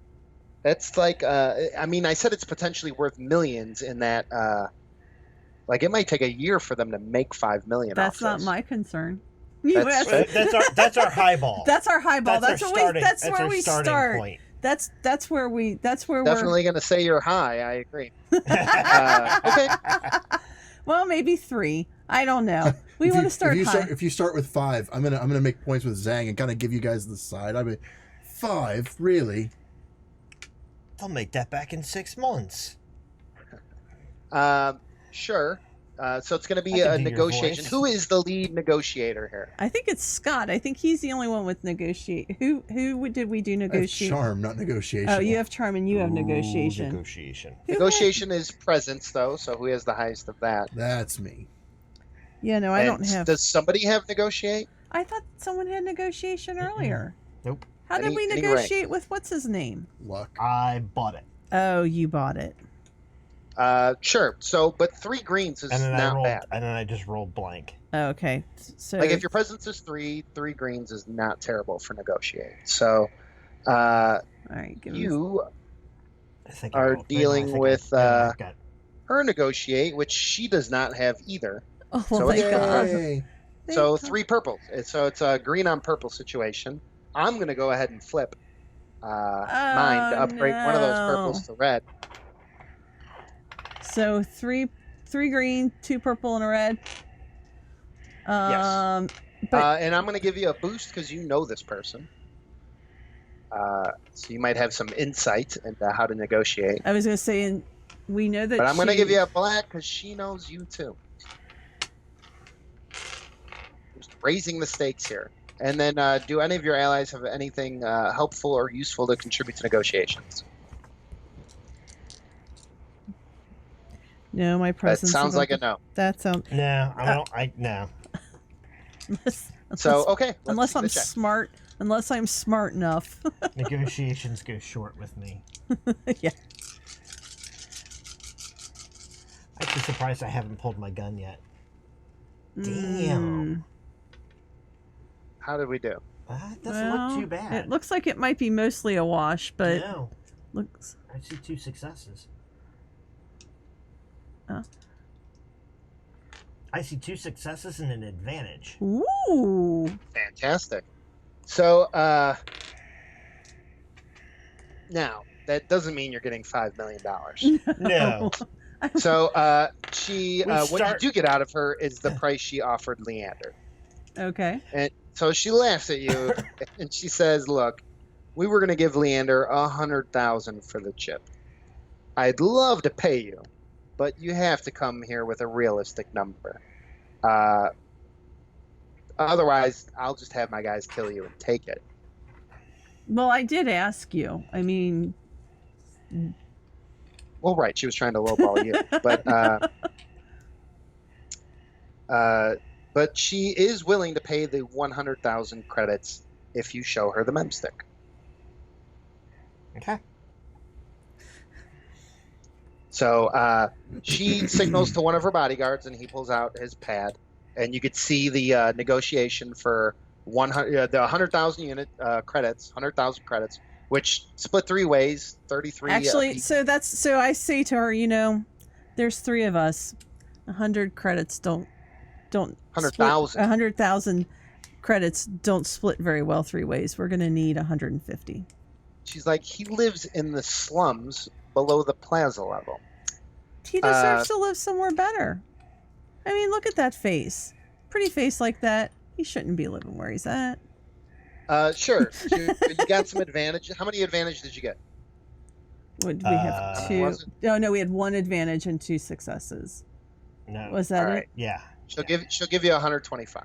That's like, I mean, I said it's potentially worth millions in that, like, it might take a year for them to make 5 million. That's off not this. my concern. That's- that's our highball. That's our highball. That's That's our what we. starting- That's that's where our we starting start. point. That's where we. That's where Definitely going to say you're high. I agree. we're. Okay. Well, maybe 3. I don't know. We If want you- to start high. If you start with 5, I'm gonna make points with Zhang and kind of give you guys the side. I mean, 5 really. They'll make that back in 6 months. Sure. So it's going to I be can a do your negotiation. voice. Who is the lead negotiator here? I think it's Scott. I think he's the only one with negotiate. Who did we do I have negotiate? charm, not negotiation. Oh, you have charm and you have negotiation. Negotiation. Who had- Negotiation is presence, though. So who has the highest of that? That's me. Yeah, no, I And don't have. Does somebody have negotiate? I thought someone had negotiation earlier. Nope. How did Any- we any negotiate with what's his name? Luck. I bought it. Oh, you bought it. Sure. So, but 3 greens is And then not I rolled bad. and then I just rolled blank. Okay, so Like if your presence is 3, 3 greens is not terrible for negotiate. So, all right, give me. you I think I are rolled- maybe I dealing think I- with, maybe I've got- her negotiate, which she does not have either. Oh, so thank it's- God. Yay. So Thank 3 purples. So it's a green on purple situation. I'm going to go ahead and flip mine to upgrade one of those purples to red. So three green, 2 purple, and a red. But And I'm going to give you a boost because you know this person. So you might have some insight into how to negotiate. I was going to say, and we know that. But I'm going to she- give you a black because she knows you too. Just raising the stakes here. And then do any of your allies have anything helpful or useful to contribute to negotiations? No, my That presence. sounds like a no. That sounds. No, I don't. No. So, okay. let's unless see the I'm check. smart. Unless I'm smart enough. Negotiations go short with me. Yeah. I'm actually surprised I haven't pulled my gun yet. Mm, Damn. How did we do? That doesn't well, look too bad. It looks like it might be mostly a wash, but No, looks. I see 2 successes. Oh. I see 2 successes and an advantage. Ooh. Fantastic. So, now, that doesn't mean you're getting $5 million. No. So, she, what you start- do get out of her is the price she offered Leander. Okay. And so she laughs at you and she says, look, we were going to give Leander $100,000 for the chip. I'd love to pay you, but you have to come here with a realistic number. Otherwise, I'll just have my guys kill you and take it. Well, I did ask you. I mean, Well, right, she was trying to lowball you, but she is willing to pay the 100,000 credits if you show her the mem stick. Okay. So she signals to one of her bodyguards, and he pulls out his pad, and you could see the negotiation for 100,000 unit credits, 100,000 credits, which split 3 ways, 33. actually, so I say to her, you know, there's 3 of us. 100 credits don't 100,000. 100,000 credits don't split very well 3 ways. We're gonna need 150. She's like, he lives in the slums below the plaza level. He deserves to live somewhere better. I mean, look at that face. Pretty face like that. He shouldn't be living where he's at. Sure. You got some advantage. How many advantage did you get? Would we have two? was it? Oh no, we had 1 advantage and 2 successes. No. Was that All it? right. Yeah. She'll give you 125.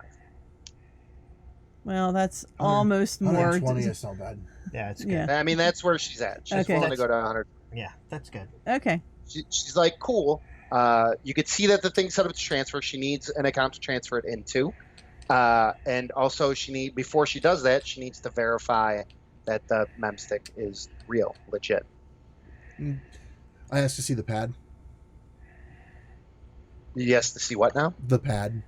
Well, that's almost more. 120 is not bad. Yeah, it's good. Yeah. I mean, that's where she's at. She's Okay. willing to go to 100. Yeah, that's good. Okay. She's like, cool. You could see that the thing's set up to transfer. She needs an account to transfer it into. And also, before she does that, she needs to verify that the memstick is real, legit. I asked to see the pad. Yes, to see what now? The pad.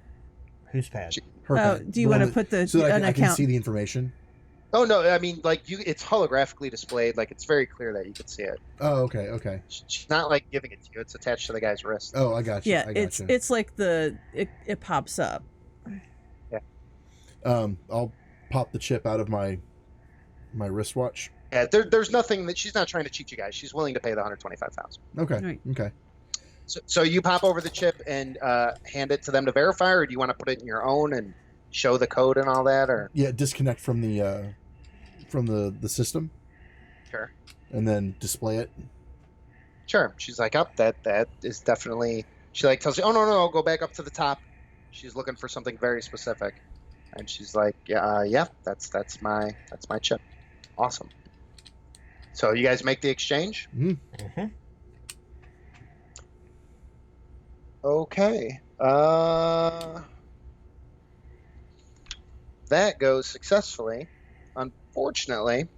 Whose pad? Her Oh, pad. do you The want one to put the so that an I can account? see the information? Oh no, I mean it's holographically displayed. Like it's very clear that you can see it. Oh, okay. She's not like giving it to you. It's attached to the guy's wrist. Oh, I got you. Yeah, I got it's you. it's like it pops up. I'll pop the chip out of my wristwatch. Yeah, there's nothing that she's not trying to cheat you guys. She's willing to pay the 125,000. Okay. Right. Okay. So you pop over the chip and hand it to them to verify, or do you want to put it in your own and show the code and all that, or Yeah, disconnect from the system sure? and then display it. Sure. She's like, up. That is definitely. She like tells you, oh no, go back up to the top. She's looking for something very specific, and she's like, yeah, that's my chip. Awesome. So you guys make the exchange. Mm-hmm. Okay. That goes successfully. Unfortunately,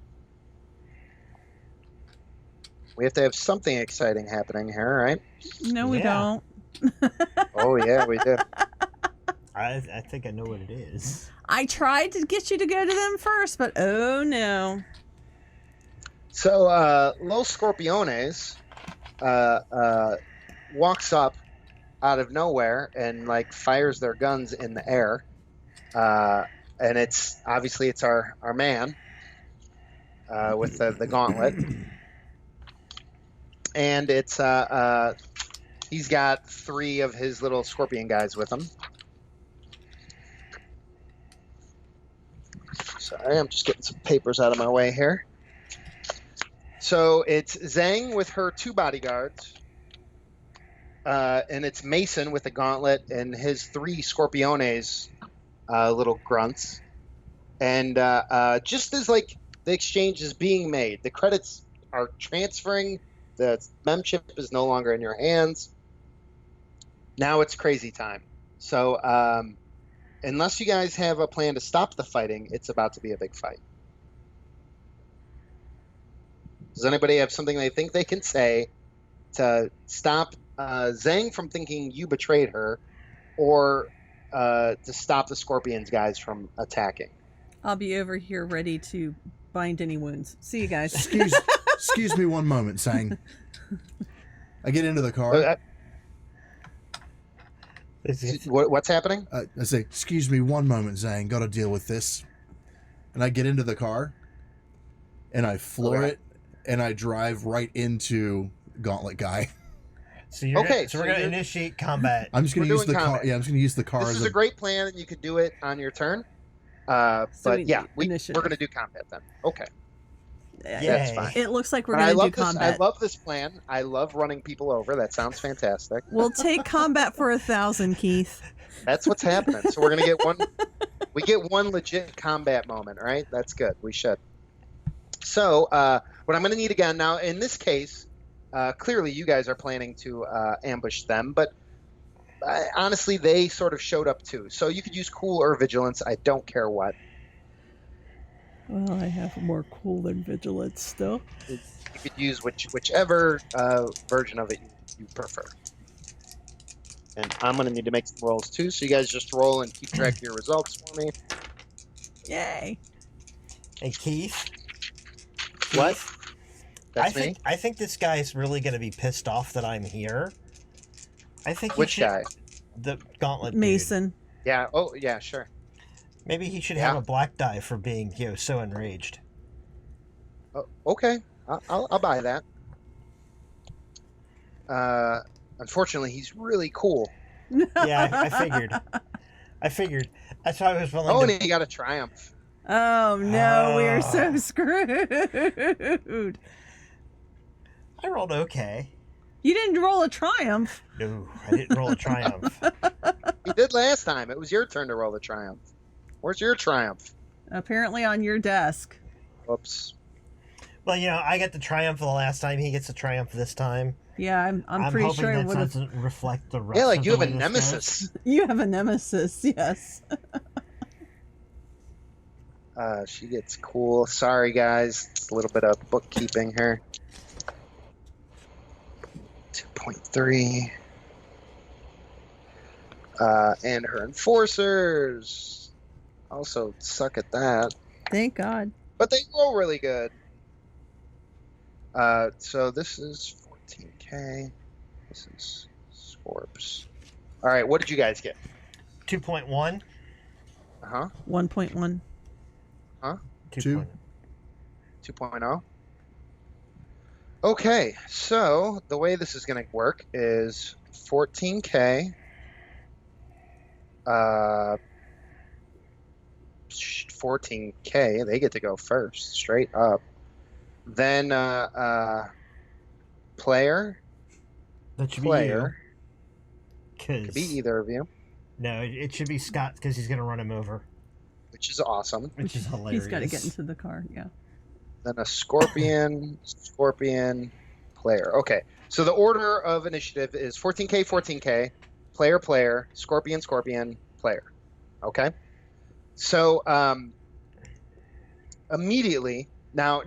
we have to have something exciting happening here, right? No, we Yeah. don't. Oh yeah, we do. I think I know what it is. I tried to get you to go to them first, but oh no. So Los Scorpiones walks up out of nowhere and like fires their guns in the air, and it's obviously our man with the gauntlet, and it's he's got 3 of his little scorpion guys with him. Sorry, I'm just getting some papers out of my way here. So it's Zhang with her 2 bodyguards, and it's Mason with the gauntlet and his 3 Scorpiones, little grunts. And just as like the exchange is being made, the credits are transferring. The mem chip is no longer in your hands. Now it's crazy time. So unless you guys have a plan to stop the fighting, it's about to be a big fight. Does anybody have something they think they can say to stop Zhang from thinking you betrayed her, or to stop the Scorpions guys from attacking? I'll be over here ready to bind any wounds. See you guys. Excuse me one moment, Sang. I get into the car. What's happening? I say, excuse me one moment, Zhang. Got to deal with this. And I get into the car, and I floor it, and I drive right into Gauntlet Guy. So Okay, we're so gonna you're- initiate combat. I'm just going to We're use the doing car. combat. Yeah, I'm just going to use the car This as is a great plan, and you could do it on your turn. So But we yeah, need we're initiative. going to do combat then. Okay. Yay. That's fine. It looks like we're But I going love to do this. combat. I love this plan. I love running people over. That sounds fantastic. We'll take combat for 1,000, Keith. That's what's happening. So we're gonna get one. We get one legit combat moment, right? That's good. We should. So what I'm gonna need again now, in this case, clearly you guys are planning to ambush them, but honestly, they sort of showed up too. So you could use cool or vigilance. I don't care what. Well, I have more cool than vigilance still. You could use whichever version of it you prefer. And I'm going to need to make some rolls too, so you guys just roll and keep track of your results for me. Yay. Hey, Keith. What? That's me? I think this guy's really going to be pissed off that I'm here. I think he Which should- guy? The gauntlet dude. Mason. Yeah, oh, yeah, sure. Maybe he should Yeah. have a black die for being, so enraged. Oh, okay, I'll buy that. Unfortunately, he's really cool. Yeah, I figured. That's why I was willing Oh, to... and he got a triumph. Oh no, we are Ah. so screwed. I rolled okay. You didn't roll a triumph. No, I didn't roll a triumph. You did last time. It was your turn to roll the triumph. Where's your triumph? Apparently on your desk. Whoops. Well, I got the triumph the last time. He gets the triumph this time. Yeah, I'm pretty hoping sure it that would have. doesn't reflect the rest. Yeah, like of you the have a way this nemesis. You have a nemesis, yes. She gets cool. Sorry, guys. It's a little bit of bookkeeping here. 2.3. And her enforcers also suck at that. Thank God. But they roll really good. So this is 14K. This is Scorps. All right, what did you guys get? 2.1. Uh-huh. 1.1. Huh? 2. 2.0. Okay, so the way this is going to work is 14K. 14K, they get to go first, straight up. Then player. That should Player. be you. Could be either of you, No, it should be Scott because he's going to run him over, which is awesome. which is hilarious. He's got to get into the car, yeah. Then a scorpion, scorpion, player. Okay, so the order of initiative is 14K, 14K, player, player, scorpion, scorpion, player. Okay, so immediately now,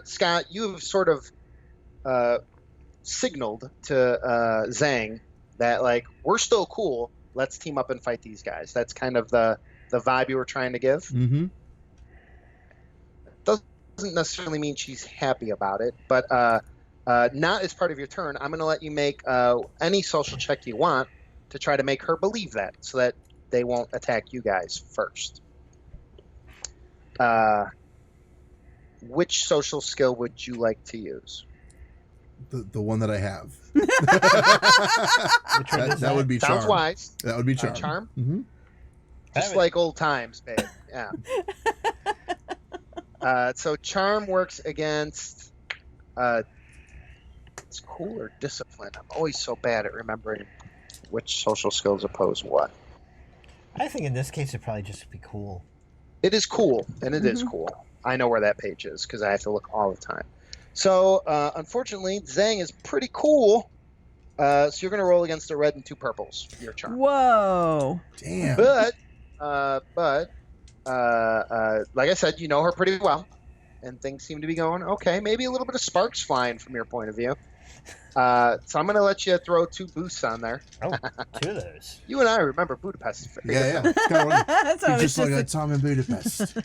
Scott, you have sort of signaled to Zhang that like we're still cool. Let's team up and fight these guys. That's kind of the vibe you were trying to give. Mm-hmm. Doesn't necessarily mean she's happy about it, but not as part of your turn. I'm going to let you make any social check you want to try to make her believe that, so that they won't attack you guys first. Which social skill would you like to use? The one that I have. Which one is that would be Sounds charm. wise. That would be charm. Charm? Mm-hmm. Just like old times, babe. Yeah. So charm works against it's cool or discipline. I'm always so bad at remembering which social skills oppose what. I think in this case it'd probably just be cool. It is cool, and it is Mhm. cool. I know where that page is because I have to look all the time. So unfortunately, Zhang is pretty cool. So you're going to roll against a red and 2 purples. Your charm. Whoa. Damn. But like I said, you know her pretty well, and things seem to be going okay. Maybe a little bit of sparks flying from your point of view. So I'm going to let you throw 2 boosts on there. Oh, 2 of those. You and I remember Budapest. Is very Yeah, good. yeah. It's kind of like, That's what I you're was just like just that Tom in Budapest.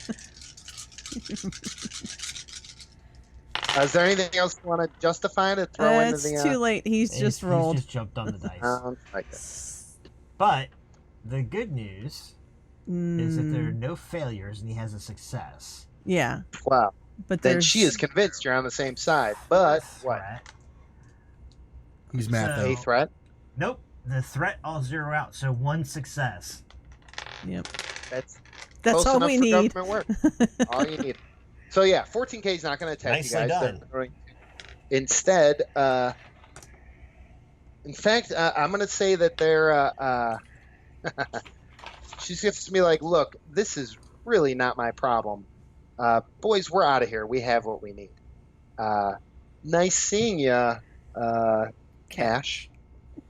Is there anything else you want to justify to throw into it's the? too late. He's just rolled. He's just jumped on the dice. Like that. But the good news is that there are Mm, no failures and he has a success. yeah, Wow. but Then there's she is convinced you're on the same side. But what? Threat. He's mad. So- A threat? Nope. The threat all zero out, so 1 success. Yep. That's That's close all enough we for need. government work. All you need. So yeah, 14K is not going to attack Nicely you guys. done. Instead, in fact, I'm going to say that they're. She gives me like, look, this is really not my problem. Boys, we're out of here. We have what we need. Nice seeing you, Cash.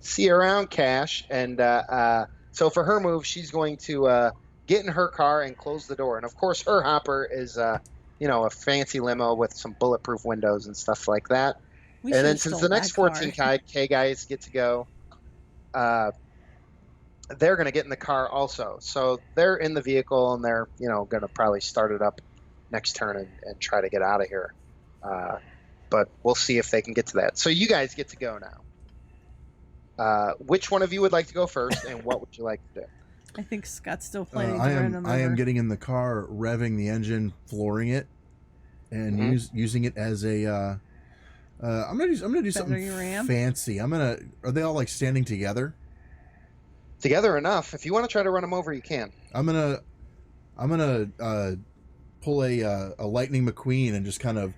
See you around, Cash. And so for her move, she's going to get in her car and close the door. And of course, her hopper is, a fancy limo with some bulletproof windows and stuff like that. We And then should've since stole the next that car. 14K guys get to go, they're going to get in the car also. So they're in the vehicle and they're, going to probably start it up next turn and try to get out of here. But we'll see if they can get to that. So you guys get to go now. Which one of you would like to go first, and what would you like to do? I think Scott's still planning I to run him am over. getting in the car, revving the engine, flooring it, and Mhm. using it as a. I'm gonna do something Battery ram? fancy. Are they all like standing together? Together enough. If you want to try to run them over, you can. I'm gonna pull a Lightning McQueen and just kind of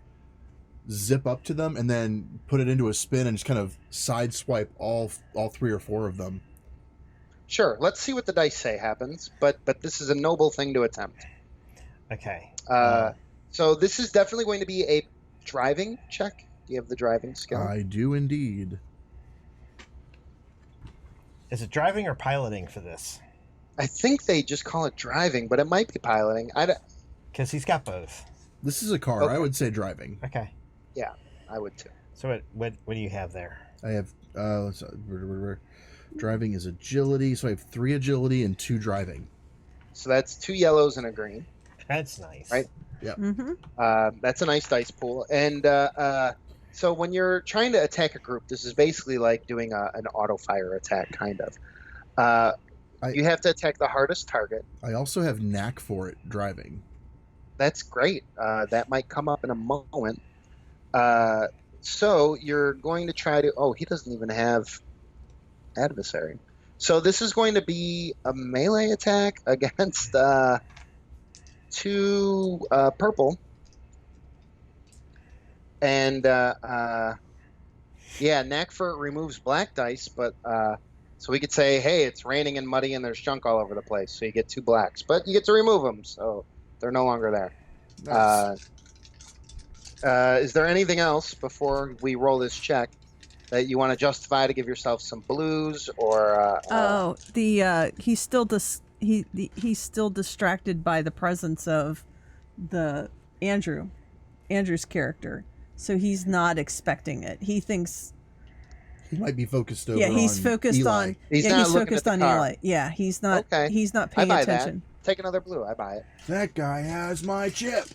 zip up to them and then put it into a spin and just kind of side swipe all 3 or 4 of them. Sure. Let's see what the dice say happens. But this is a noble thing to attempt. Okay. So this is definitely going to be a driving check. Do you have the driving skill? I do indeed. Is it driving or piloting for this? I think they just call it driving, but it might be piloting. Because he's got both. This is a car. Okay. I would say driving. Okay. Yeah, I would too. So what do you have there? I have driving is agility, so I have 3 agility and 2 driving. So that's 2 yellows and a green. That's nice. Right. Yep. Mm-hmm. That's a nice dice pool. And so when you're trying to attack a group, this is basically like doing an auto fire attack, kind of. You have to attack the hardest target. I also have knack for it, driving. That's great. That might come up in a moment. So you're going to try to... Oh, he doesn't even have adversary. So this is going to be a melee attack against 2 purple. And, knack for it removes black dice, but... so we could say, hey, it's raining and muddy and there's junk all over the place. So you get 2 blacks. But you get to remove them, so they're no longer there. Nice. Is there anything else before we roll this check that you want to justify to give yourself some blues or? He's still distracted by the presence of the Andrew's character, so he's not expecting it. He thinks he might be focused over. He's focused Eli. on. He's focused on Eli. Yeah, he's not. Okay. He's not I paying buy attention. that. Take another blue. I buy it. That guy has my chip.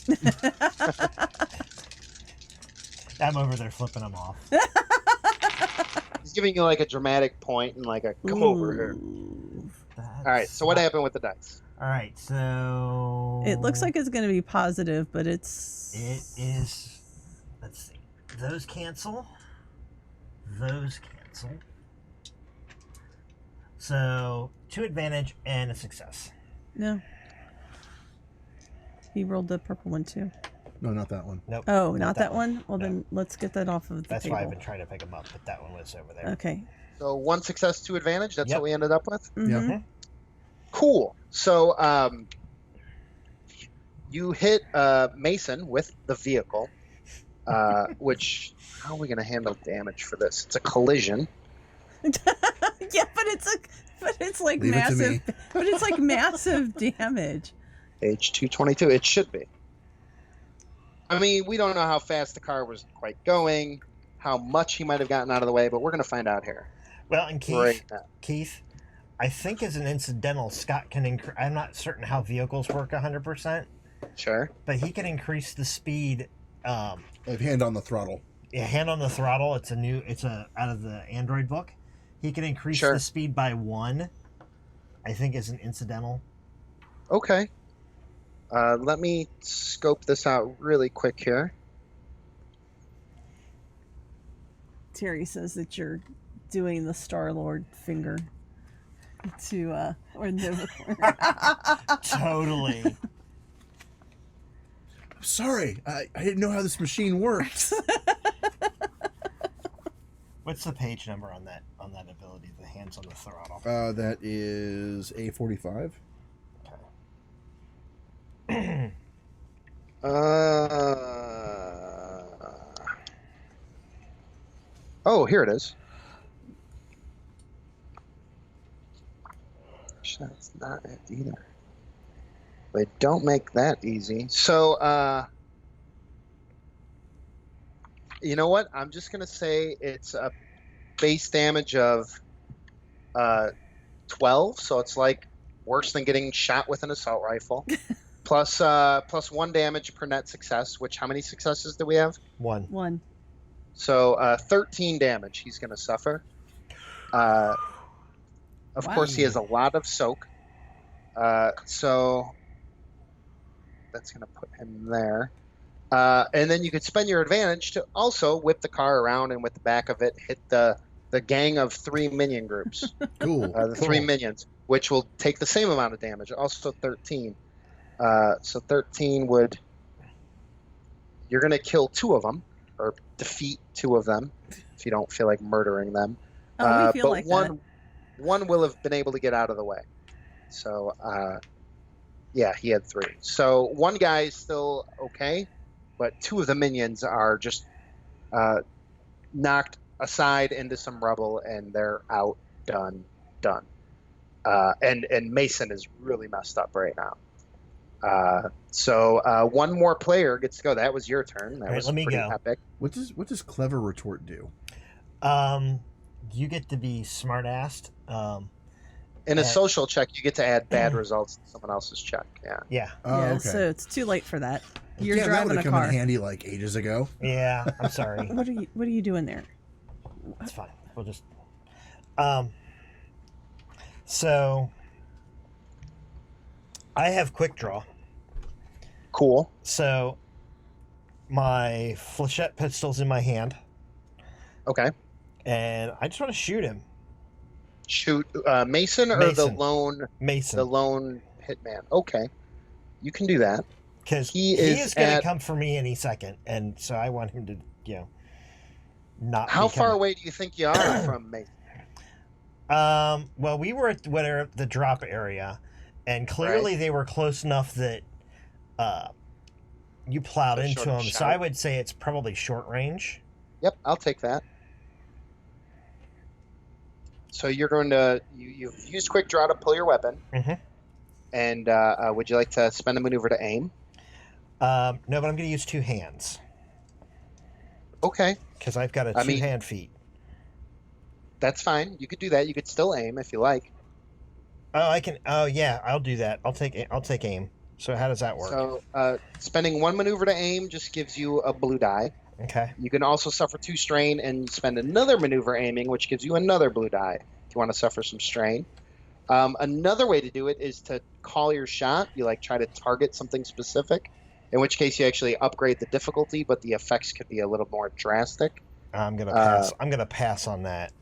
I'm over there flipping them off. He's giving you like a dramatic point and like a come over here. All right. So what happened with the dice? All right. So It looks like it's going to be positive, but it is. Let's see. Those cancel. Those cancel. So 2 advantage and a success. no. He rolled the purple one too. No, not that one. Nope. Oh, not that one? Well, No. then let's get that off of the That's table. why I've been trying to pick them up, but that one was over there. Okay. So 1 success, 2 advantage. That's Yep. what we ended up with. Mm-hmm. Yeah. Cool. So you hit Mason with the vehicle, which how are we going to handle damage for this? It's a collision. Yeah, but it's like Leave it to me. massive. But it's like massive damage. Page 222. It should be. I mean, we don't know how fast the car was quite going, how much he might have gotten out of the way, but we're going to find out here. Well, and Keith, Right now. I think as an incidental, Scott can increase. I'm not certain how vehicles work 100%, Sure. but he can increase the speed. I have hand on the throttle. Hand on the throttle. It's out of the Android book. He can increase Sure. the speed by 1. I think as an incidental. Okay. Let me scope this out really quick here. Terry says that you're doing the Star-Lord finger to or Nova. Totally. Sorry, I didn't know how this machine works. What's the page number on that ability? The hands on the throttle. That is A45. Oh, here it is. That's not it either. They don't make that easy. So, you know what? I'm just going to say it's a base damage of 12. So it's like worse than getting shot with an assault rifle. plus 1 damage per net success, which how many successes do we have? 1. 1. So 13 damage he's going to suffer. Of Wow. course, he has a lot of soak. So that's going to put him there. And then you could spend your advantage to also whip the car around and with the back of it hit the gang of 3 minion groups. Cool. The 3 minions, which will take the same amount of damage, also 13. So 13 would... You're going to kill 2 of them, or defeat 2 of them if you don't feel like murdering them. Oh, we feel but like one will have been able to get out of the way. So, yeah, he had 3. So one guy is still okay, but 2 of the minions are just knocked aside into some rubble, and they're out, done. And Mason is really messed up right now. So one more player gets to go. That was your turn. That was let me pretty go. epic. What does clever retort do? You get to be smart-assed. In a social check, you get to add bad results to someone else's check. Yeah. Yeah. Oh, yeah, okay. so it's too late for that. You're yeah, that driving would a have come car. in handy like ages ago. Yeah. I'm sorry. What are you doing there? That's fine. We'll just. So I have quick draw. Cool. So my flechette pistol's in my hand, Okay. and I just want to shoot him. Shoot Mason or Mason. the lone hitman. Okay. You can do that. Because He he is is going to at- come for me any second, and so I want him to, not. How be far coming. away do you think you are from Mason? Well, we were at the drop area, and clearly they were close enough that you plowed So into short them. So shot. I would say it's probably short range. Yep, I'll take that. So you're going to you've used quick draw to pull your weapon, Mhm. and would you like to spend a maneuver to aim? No, but I'm going to use 2 hands Okay, because I've got a I mean- 2-hand feat. that's fine. You could do that. You could still aim if you like. Oh, I can. Oh, yeah, I'll do that. I'll take aim. So how does that work? So spending 1 maneuver to aim just gives you a blue die. Okay. You can also suffer 2 strain and spend another maneuver aiming, which gives you another blue die if you want to suffer some strain. Another way to do it is to call your shot. You try to target something specific, in which case you actually upgrade the difficulty, but the effects could be a little more drastic. I'm gonna pass. I'm gonna pass on that.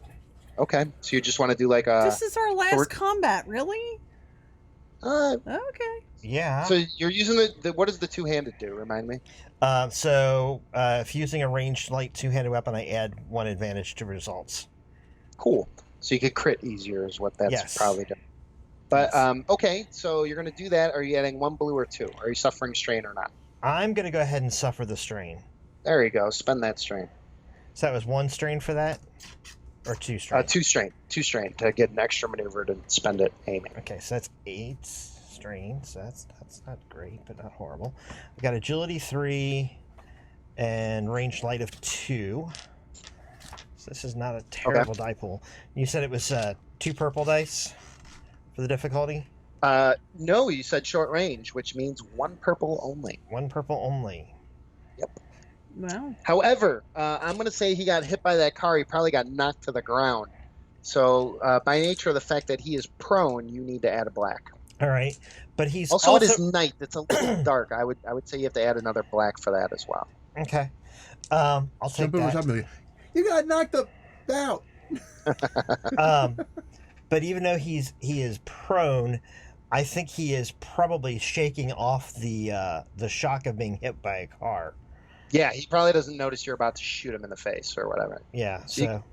Okay, so you just want to do a. This is our last short- combat, really? Okay. Yeah. So you're using the what does the 2-handed do? Remind me. If using a ranged light 2-handed weapon, I add 1 advantage to results. Cool. So you could crit easier is what that's Yes. probably doing. But Yes. okay, so you're going to do that. Are you adding 1 blue or 2? Are you suffering strain or not? I'm gonna go ahead and suffer the strain. There you go. Spend that strain. So that was 1 strain for that, or 2 strain. 2 strain. 2 strain to get an extra maneuver to spend it aiming. Okay, so that's 8 strain. So that's not great, but not horrible. I got agility 3 and ranged light of 2. So this is not a terrible die pool. You said it was 2 purple dice for the difficulty. No, you said short range, which means 1 purple only. 1 purple only. Wow. However, I'm going to say he got hit by that car. He probably got knocked to the ground. So by nature of the fact that he is prone, you need to add a black. All right, but he's Also, it is night. It's a little dark. I would say you have to add another black for that as well. okay. I'll take Jump over that. top of me. You got knocked out. But even though he is prone, I think he is probably shaking off the shock of being hit by a car. Yeah, he probably doesn't notice you're about to shoot him in the face or whatever. Yeah. So you- So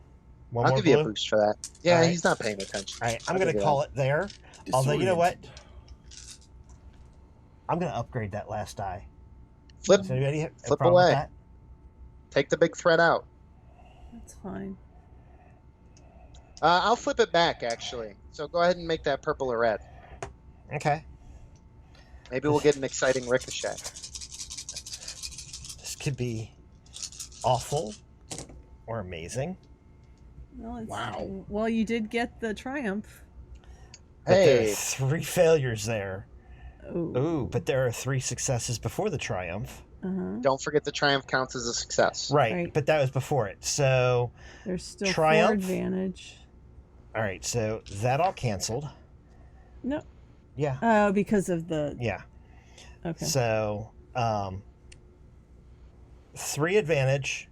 one I'll more give you a blue. boost for that. Yeah, All right. he's not paying attention. All right, I'm I'll gonna give you call that. it there. Although you know what, Disoriented. I'm gonna upgrade that last die. Flip, Is anybody have a flip problem with away. that? take the big threat out. That's fine. I'll flip it back, actually. So go ahead and make that purple or red. Okay. Maybe we'll get an exciting ricochet. This could be awful or amazing. Well, Wow. Well, you did get the triumph. But there are Hey, 3 failures there. Oh. Ooh, but there are 3 successes before the triumph. Uh-huh. don't forget the triumph counts as a success. Right, Right. but that was before it. So, There's still Triumph? 4 advantage. all right, so that all canceled. No. Yeah, Oh, because of the. yeah. Okay. So, 3 advantage,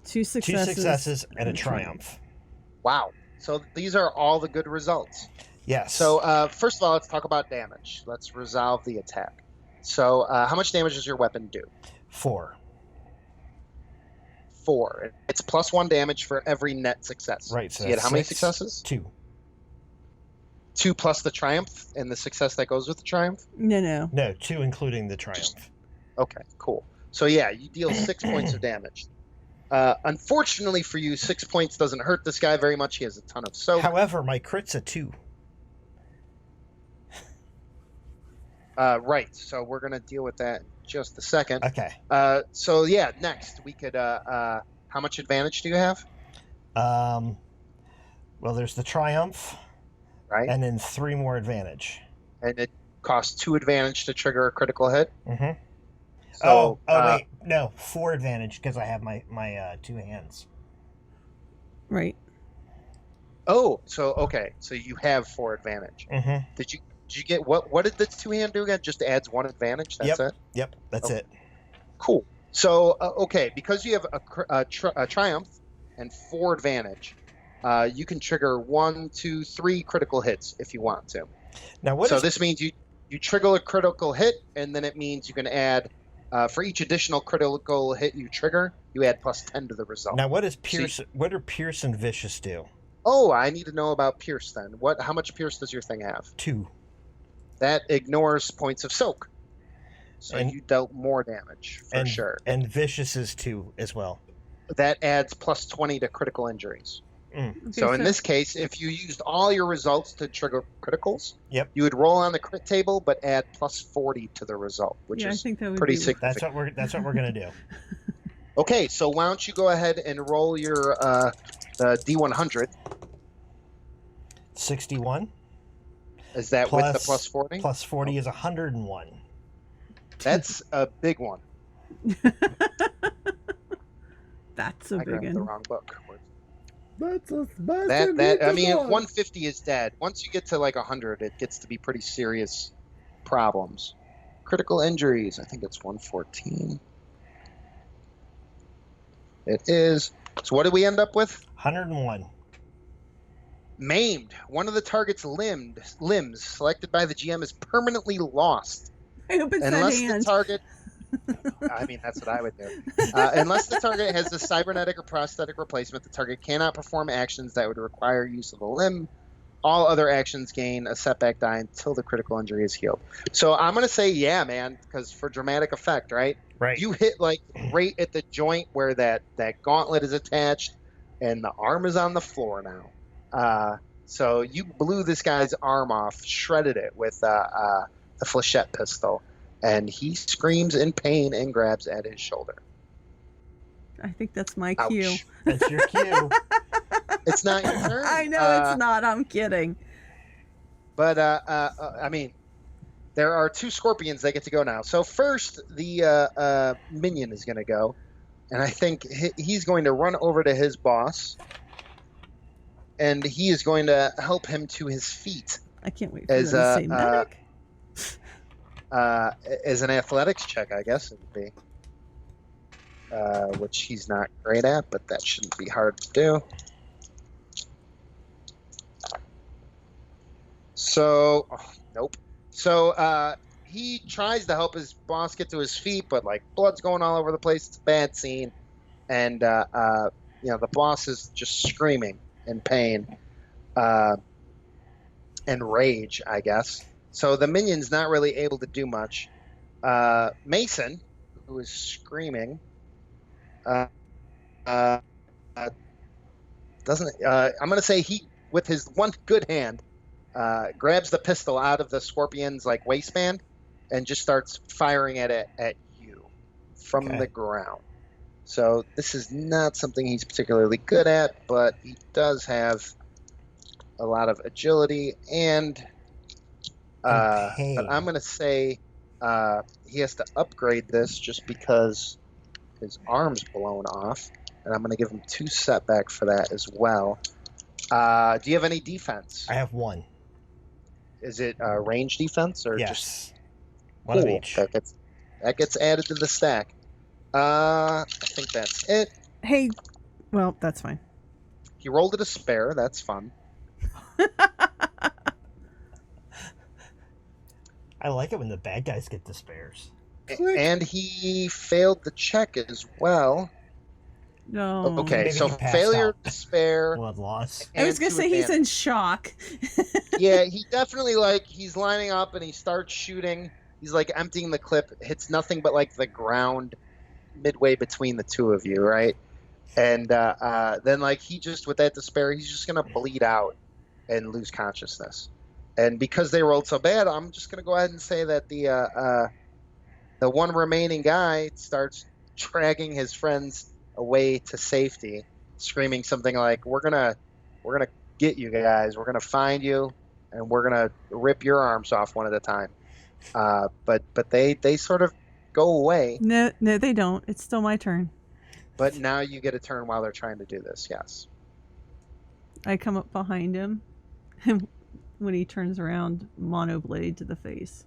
2 2 successes. successes, and a and triumph. Wow. So these are all the good results. Yes. So first of all, let's talk about damage. Let's resolve the attack. So how much damage does your weapon do? 4. 4. It's +1 damage for every net success. Right. So you had how many successes? 2. 2 plus the triumph and the success that goes with the triumph? No. No, 2 including the triumph. Okay, cool. So yeah, you deal 6 points of damage. Unfortunately for you, 6 points doesn't hurt this guy very much. He has a ton of soak. However, my crit's a 2. Right. So we're gonna deal with that in just a second. Okay. So yeah, next we could. How much advantage do you have? Well, there's the triumph, Right. and then 3 more advantage. And it costs 2 advantage to trigger a critical hit. Mm-hmm. So, wait, no, 4 advantage because I have my 2 hands. Right. Oh, so okay, so you have 4 advantage. Mm-hmm. Did you get what did the 2-hand do again? Just adds 1 advantage. That's it. Yep, that's it. Cool. So okay, because you have a triumph and 4 advantage, you can trigger 1, 2, 3 critical hits if you want to. Now this means you trigger a critical hit, and then it means you can add for each additional critical hit you trigger, you add +10 to the result. Now what does Pierce? What do Pierce and Vicious do? Oh, I need to know about Pierce then. How much Pierce does your thing have? 2. That ignores points of soak. So you dealt more damage for sure. And Vicious is 2 as well. That adds +20 to critical injuries. Mm. Okay, So in this case, if you used all your results to trigger criticals, Yep. you would roll on the crit table, but add +40 to the result, which I is think that would pretty be significant. That's what we're gonna do. Okay, so why don't you go ahead and roll your the D100? 61 Is that with the +40? plus 40 is 101. That's a big one. That's a I big grabbed the one. wrong book. That's a That I mean, 150 is dead. Once you get to like 100, it gets to be pretty serious problems. Critical injuries, I think it's 114. It is. So what did we end up with? 101. Maimed. One of the target's limbs selected by the GM is permanently lost. I hope it's Unless that the hand. target... I mean, that's what I would do. Unless the target has a cybernetic or prosthetic replacement, the target cannot perform actions that would require use of a limb. All other actions gain a setback die until the critical injury is healed. So I'm going to say, yeah, man, because for dramatic effect, right? Right. You hit like right at the joint where that gauntlet is attached, and the arm is on the floor now. So you blew this guy's arm off, shredded it with the flechette pistol. And he screams in pain and grabs at his shoulder. I think that's my Ouch. cue. That's your cue. It's not your turn. I know it's not. I'm kidding. But, I mean, there are 2 scorpions that get to go now. So first, the minion is going to go. And I think he's going to run over to his boss. And he is going to help him to his feet. I can't wait for them to say medic. As an athletics check, I guess it would be. Which he's not great at, but that shouldn't be hard to do. So, nope. So, he tries to help his boss get to his feet, but, like, blood's going all over the place. It's a bad scene. And, the boss is just screaming in pain and rage, I guess. So the minion's not really able to do much. Mason, who is screaming, doesn't. I'm going to say he, with his one good hand, grabs the pistol out of the scorpion's like waistband and just starts firing at it at you from the ground. So this is not something he's particularly good at, but he does have a lot of agility and. But I'm going to say he has to upgrade this just because his arm's blown off, and I'm going to give him 2 setback for that as well. Do you have any defense? I have 1. Is it range defense or Yes. just 1 of each. That gets added to the stack. I think that's it. Hey, well, that's fine. He rolled it a spare. That's fun. I like it when the bad guys get the spares. And he failed the check as well. No. Okay, Maybe so he passed failure, out. despair. Blood loss. I was and gonna two say he's advantage. in shock. Yeah, he definitely he's lining up and he starts shooting. He's like emptying the clip, hits nothing but like the ground midway between the two of you, right? And then like he just with that despair, he's just gonna bleed out and lose consciousness. And because they rolled so bad, I'm just gonna go ahead and say that the one remaining guy starts dragging his friends away to safety, screaming something like, "We're gonna get you guys. We're gonna find you, and we're gonna rip your arms off one at a time." But they sort of go away. No, they don't. It's still my turn. But now you get a turn while they're trying to do this. Yes. I come up behind him, and when he turns around, monoblade to the face.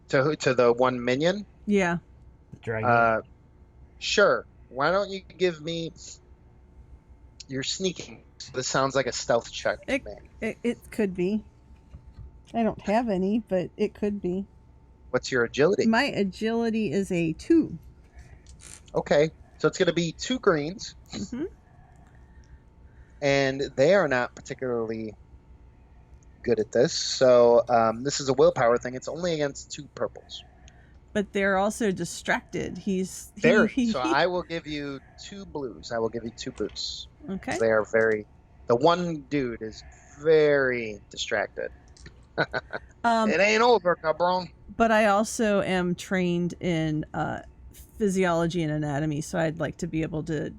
To the one minion. Yeah. Dragon. Sure. Why don't you give me your sneaking? This sounds like a stealth check to me. It could be. I don't have any, but it could be. What's your agility? My agility is a 2. Okay, so it's going to be 2 greens, Mm-hmm. and they are not particularly good at this. So this is a willpower thing. It's only against 2 purples. But they're also distracted. So I will give you 2 blues. I will give you 2 boosts. Okay. They are the one dude is very distracted. It ain't over, cabron. But I also am trained in physiology and anatomy, so I'd like to be able to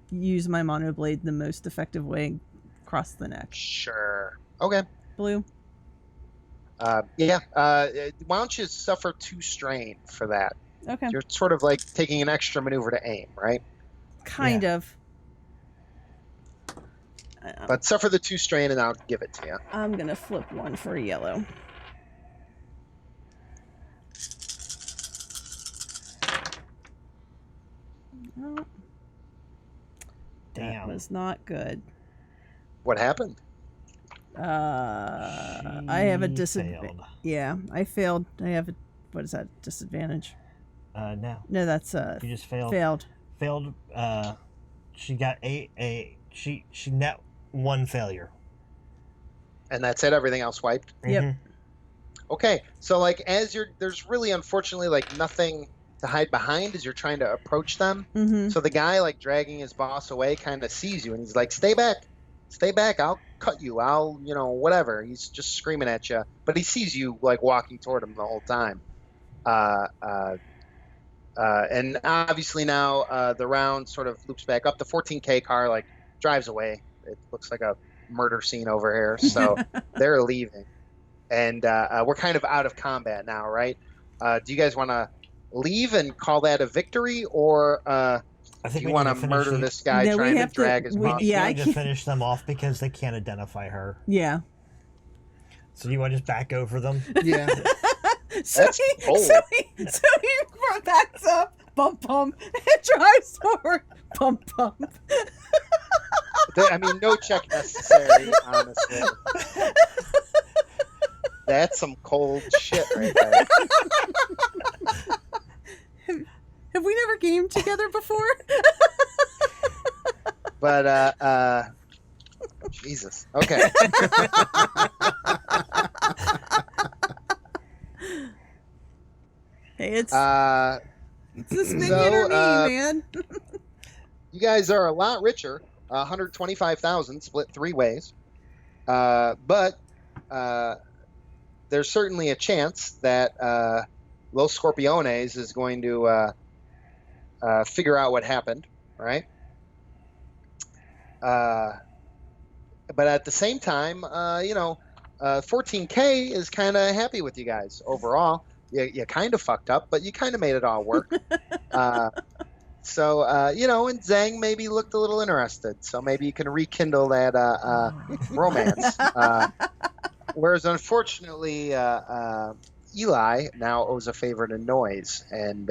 use my monoblade the most effective way across the neck. Sure. Okay. Blue. Yeah. Why don't you suffer 2 strain for that? Okay. You're sort of like taking an extra maneuver to aim, right? Kind of. But suffer the 2 strain and I'll give it to you. I'm going to flip 1 for a yellow. Oh, Damn. that was not good. What happened? I have a disadvantage. Failed. Yeah, I failed. I have a, what is that, disadvantage? No. No, that's You just failed. failed. Failed. She got she net 1 failure. And that's it? Everything else wiped? Yep. Mhm. Okay. So like there's really unfortunately like nothing to hide behind as you're trying to approach them. Mm-hmm. So the guy like dragging his boss away kind of sees you and he's like, stay back, I'll cut you, I'll whatever. He's just screaming at you, but he sees you like walking toward him the whole time. And obviously now the round sort of loops back up. The 14K car like drives away. It looks like a murder scene over here, so they're leaving, and we're kind of out of combat now, right? Do you guys want to leave and call that a victory, or I think you we want need to to finish murder the- this guy No, we trying to have to- drag his we- boss? yeah, We I need to can't- finish them off because they can't identify her. Yeah. So you want to just back over them? Yeah. That's bold. So he backs up, bump, bump, and drives forward, bump, bump. I mean, no check necessary, honestly. That's some cold shit right there. Have we never gamed together before? But Jesus. Okay. Hey, it's this minion so, or me, man. You guys are a lot richer. 125,000 split 3 ways. But there's certainly a chance that Los Scorpiones is going to figure out what happened, right? But at the same time, 14K is kind of happy with you guys overall. You kind of fucked up, but you kind of made it all work. So, and Zhang maybe looked a little interested. So maybe you can rekindle that romance. Whereas, unfortunately, Eli now owes a favor to Noise and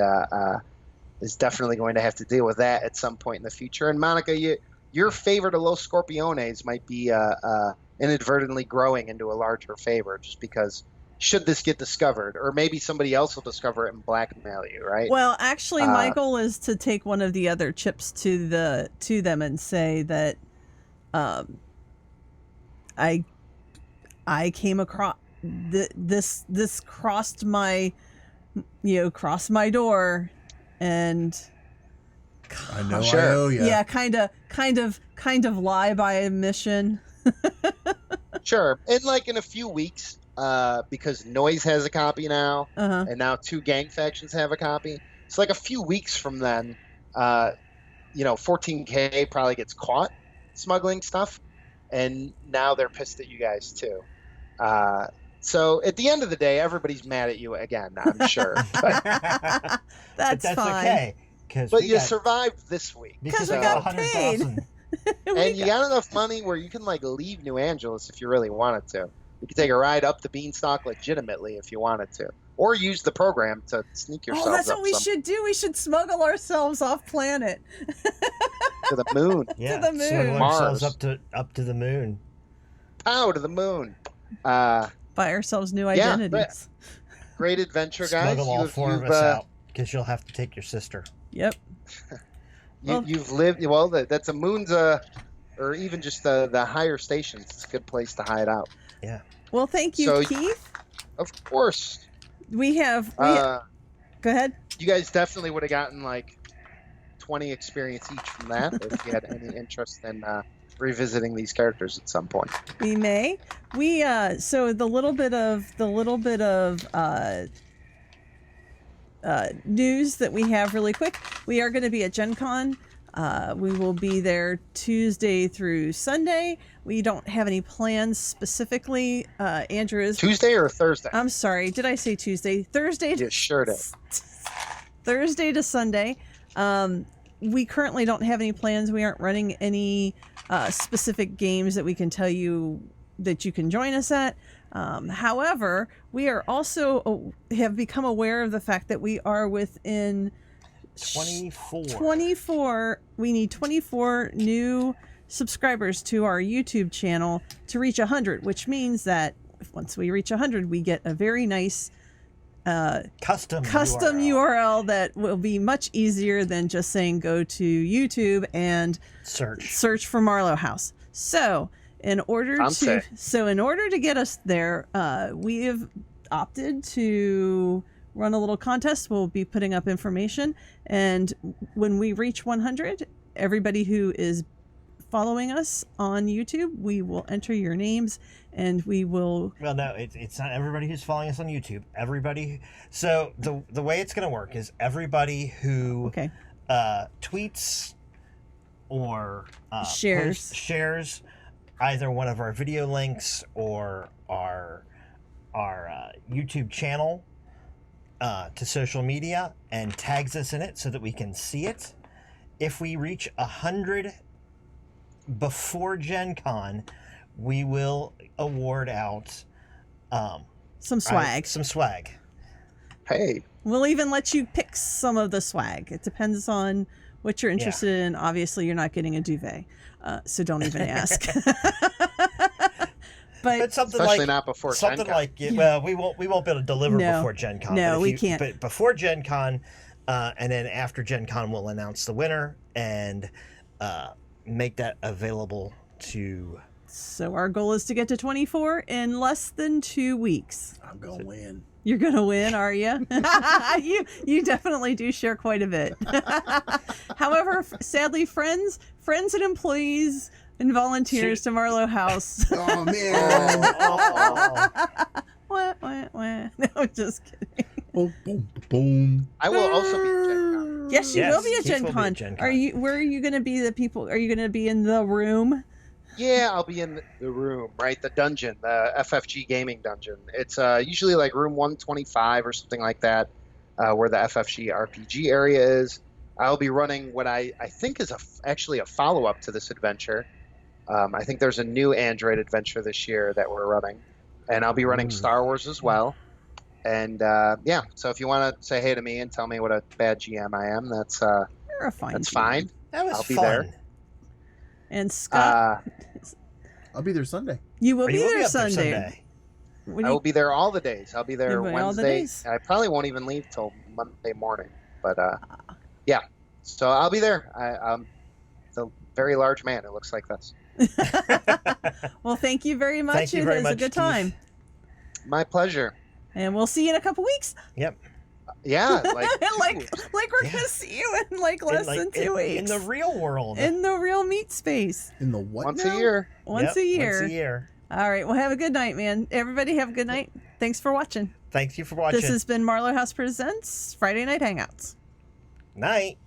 is definitely going to have to deal with that at some point in the future. And Monica, your favor to Los Scorpiones might be inadvertently growing into a larger favor just because should this get discovered, or maybe somebody else will discover it and blackmail you, right? Well, actually, my goal is to take one of the other chips to them and say that I came across this crossed my door, and I know Sure. I owe ya. yeah, kind of lie by omission. Sure. And like in a few weeks, because Noise has a copy now, Uh-huh. and now 2 gang factions have a copy. It's like a few weeks from then, 14K probably gets caught smuggling stuff, and now they're pissed at you guys too. So at the end of the day, everybody's mad at you again, I'm sure. But, That's fine. okay. but you survived this week. Because we we got got paid. 100,000. And you got enough money where you can like leave New Angeles if you really wanted to. You could take a ride up the Beanstalk legitimately if you wanted to, or use the program to sneak yourselves Oh, that's up what we should do. We should smuggle ourselves off planet. to the moon. Yeah, the moon. smuggle Mars. ourselves up to the moon. Pow to the moon. Buy ourselves new Yeah, identities. Great adventure, guys. Smuggle all 4 of us out because you'll have to take your sister. Yep. Well- You've lived well. That's a moon's or even just the higher stations. It's a good place to hide out. Yeah. Well, thank you, So- Keith. Of course. We have. Go ahead. You guys definitely would have gotten like 20 experience each from that if you had any interest in revisiting these characters at some point. We may. We so the little bit of news that we have really quick. We are going to be at Gen Con. We will be there Tuesday through Sunday. We don't have any plans specifically. Andrew is Tuesday or Thursday? I'm sorry. Did I say Tuesday? Thursday. You sure did. Thursday to Sunday. We currently don't have any plans. We aren't running any specific games that we can tell you that you can join us at. However, we are also have become aware of the fact that we are within 24. We need 24 new subscribers to our YouTube channel to reach 100, which means that once we reach 100, we get a very nice Custom URL that will be much easier than just saying go to YouTube and search for Marlowe House. So in order to get us there, we have opted to run a little contest. We'll be putting up information, and when we reach 100, everybody who is following us on YouTube, we will enter your names, and we will. Well, no, it's not everybody who's following us on YouTube. Everybody. So the way it's going to work is everybody who tweets or shares either one of our video links or our YouTube channel to social media and tags us in it so that we can see it. If we reach 100 before Gen Con, we will award out some swag. Hey. We'll even let you pick some of the swag. It depends on what you're interested in. Obviously, you're not getting a duvet, so don't even ask. But something especially not before something Gen Con. well, we won't be able to deliver before Gen Con. No, we can't. But before Gen Con, and then after Gen Con, we'll announce the winner and make that available to. So our goal is to get to 24 in less than 2 weeks. I'm gonna win. You're gonna win, are you? You definitely do share quite a bit. However, sadly, friends and employees and volunteers to Marlowe House. Oh man! Wah, wah, wah. No, just kidding. Boom, boom, boom. I will also be at Gen Con. Yes, you will be at Gen Con. Gen Con. Are you? Where are you going to be? The people? Are you going to be in the room? Yeah, I'll be in the room, right? The dungeon, the FFG gaming dungeon. It's usually like room 125 or something like that, where the FFG RPG area is. I'll be running what I think is actually a follow-up to this adventure. I think there's a new Android adventure this year that we're running, and I'll be running Star Wars as well. And so if you want to say hey to me and tell me what a bad GM I am, that's You're a fine. that's GM. fine. That was I'll be fun. there. And Scott, I'll be there Sunday. you will be You will there up Sunday. What do I will you, be there all the days. I'll be there You'll be all the Wednesday. days? I probably won't even leave till Monday morning. But yeah, so I'll be there. I'm a very large man. It looks like this. well, thank you very much. Thank you It very was much, a good Keith. time. My pleasure. And we'll see you in a couple weeks. Yep. Yeah, like like we're gonna see you in like less than 2 weeks. In the real world. In the real meat space. In the what once now? a year. Once a year. Once a year. All right. Well, have a good night, man. Everybody have a good night. Thanks for watching. Thank you for watching. This has been Marlowe House Presents Friday Night Hangouts. Night.